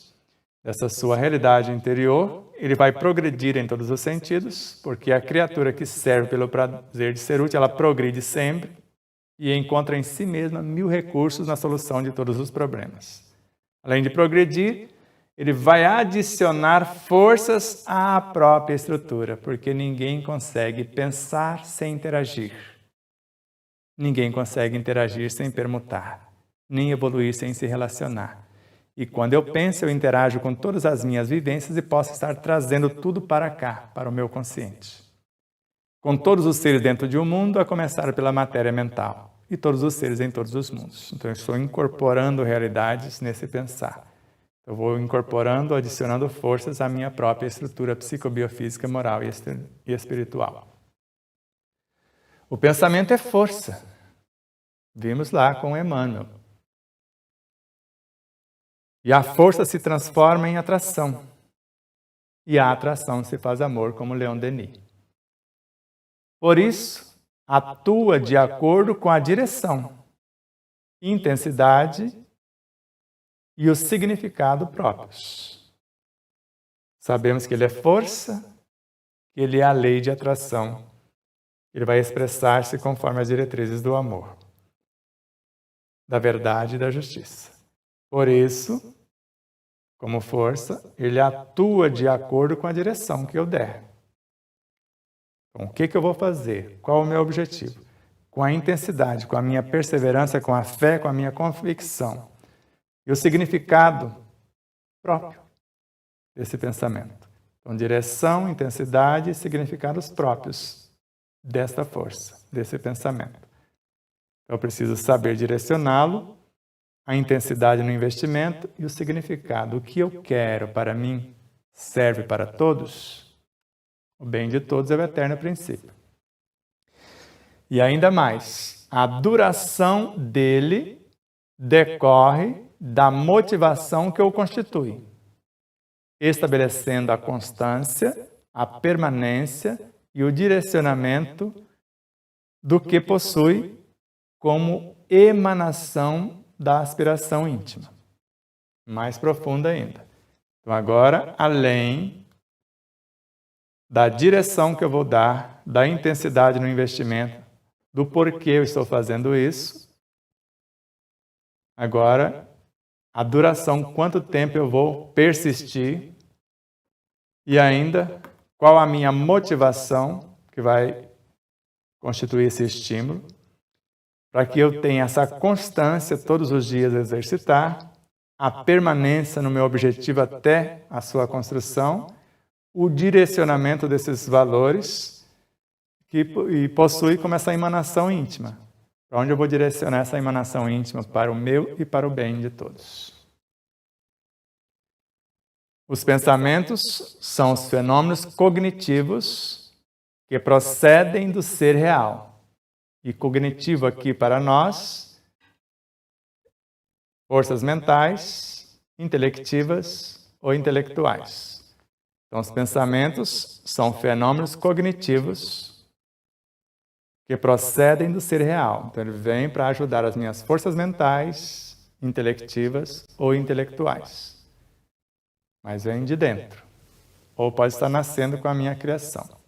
dessa sua realidade interior, ele vai progredir em todos os sentidos, porque a criatura que serve pelo prazer de ser útil, ela progride sempre e encontra em si mesma 1000 recursos na solução de todos os problemas. Além de progredir, ele vai adicionar forças à própria estrutura, porque ninguém consegue pensar sem interagir. Ninguém consegue interagir sem permutar, nem evoluir sem se relacionar. E quando eu penso, eu interajo com todas as minhas vivências e posso estar trazendo tudo para cá, para o meu consciente. Com todos os seres dentro de um mundo, a começar pela matéria mental, e todos os seres em todos os mundos. Então, eu estou incorporando realidades nesse pensar. Eu vou incorporando, adicionando forças à minha própria estrutura psicobiofísica, moral e espiritual. O pensamento é força. Vimos lá com Emmanuel. E a força se transforma em atração. E a atração se faz amor, como Leon Denis. Por isso, atua de acordo com a direção, intensidade e o significado próprios. Sabemos que ele é força, que ele é a lei de atração. Ele vai expressar-se conforme as diretrizes do amor, da verdade e da justiça. Por isso, como força, ele atua de acordo com a direção que eu der. Então, o que eu vou fazer? Qual o meu objetivo? Com a intensidade, com a minha perseverança, com a fé, com a minha convicção. E o significado próprio desse pensamento. Então, direção, intensidade e significados próprios desta força, desse pensamento. Então, eu preciso saber direcioná-lo, a intensidade no investimento e o significado. O que eu quero para mim serve para todos? O bem de todos é o eterno princípio. E ainda mais, a duração dele decorre da motivação que o constitui, estabelecendo a constância, a permanência e o direcionamento do que possui como emanação da aspiração íntima. Mais profunda ainda. Então, agora, além da direção que eu vou dar, da intensidade no investimento, do porquê eu estou fazendo isso, agora, a duração, quanto tempo eu vou persistir, e ainda, qual a minha motivação, que vai constituir esse estímulo, para que eu tenha essa constância todos os dias a exercitar, a permanência no meu objetivo até a sua construção, o direcionamento desses valores e possui como essa emanação íntima. Para onde eu vou direcionar essa emanação íntima? Para o meu e para o bem de todos. Os pensamentos são os fenômenos cognitivos que procedem do ser real. E cognitivo aqui para nós, forças mentais, intelectivas ou intelectuais. Então, os pensamentos são fenômenos cognitivos que procedem do ser real. Então, ele vem para ajudar as minhas forças mentais, intelectivas ou intelectuais. Mas vem de dentro. Ou pode estar nascendo com a minha criação.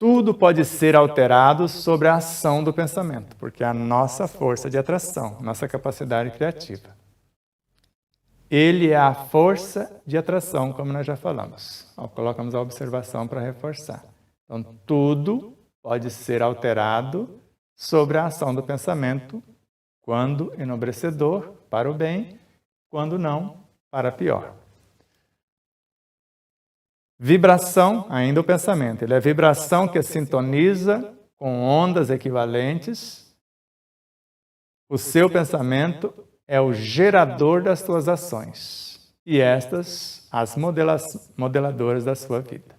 tudo pode ser alterado sobre a ação do pensamento, porque é a nossa força de atração, nossa capacidade criativa. Ele é a força de atração, como nós já falamos. Colocamos a observação para reforçar. Então, tudo pode ser alterado sobre a ação do pensamento, quando enobrecedor, para o bem, quando não, para pior. Vibração, ainda o pensamento. Ele é vibração que sintoniza com ondas equivalentes. O seu pensamento é o gerador das suas ações. E estas, as modeladoras da sua vida.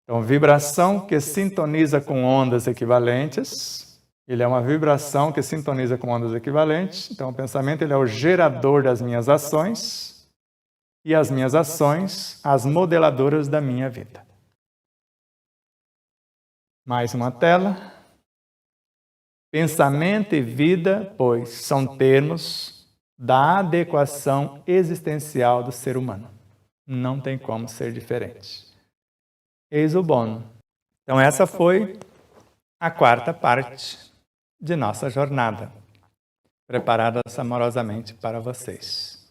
Então, vibração que sintoniza com ondas equivalentes. Ele é uma vibração que sintoniza com ondas equivalentes. Então, o pensamento ele é o gerador das minhas ações. E as minhas ações, as modeladoras da minha vida. Mais uma tela. Pensamento e vida, pois, são termos da adequação existencial do ser humano. Não tem como ser diferente. Eis o bônus. Então, essa foi a quarta parte de nossa jornada, preparada amorosamente para vocês.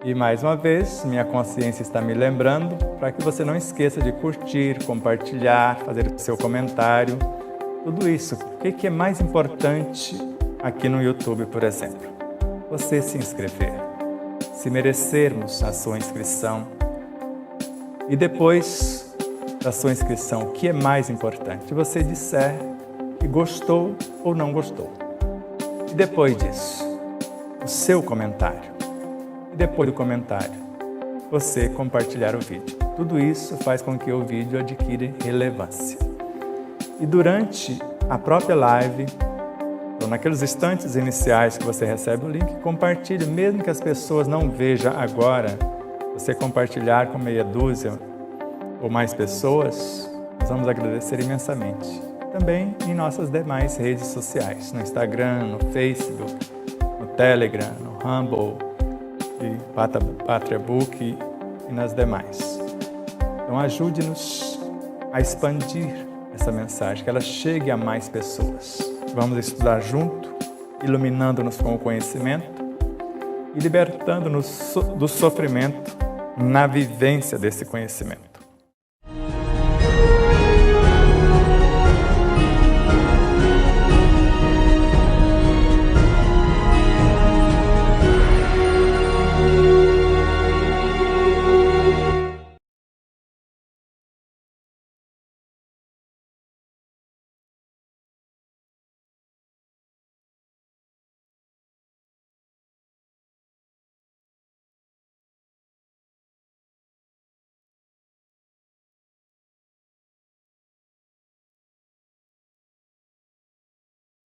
E mais uma vez, minha consciência está me lembrando para que você não esqueça de curtir, compartilhar, fazer o seu comentário, tudo isso. O que é mais importante aqui no YouTube, por exemplo? Você se inscrever. Se merecermos a sua inscrição. E depois da sua inscrição, o que é mais importante? Você disser que gostou ou não gostou. E depois disso, o seu comentário. E depois do comentário, você compartilhar o vídeo. Tudo isso faz com que o vídeo adquira relevância. E durante a própria live, ou naqueles instantes iniciais que você recebe o link, compartilhe, mesmo que as pessoas não vejam agora, você compartilhar com meia dúzia ou mais pessoas, nós vamos agradecer imensamente. Também em nossas demais redes sociais, no Instagram, no Facebook, no Telegram, no Rumble, e PatriaBook e nas demais. Então ajude-nos a expandir essa mensagem, que ela chegue a mais pessoas. Vamos estudar junto, iluminando-nos com o conhecimento e libertando-nos do sofrimento na vivência desse conhecimento.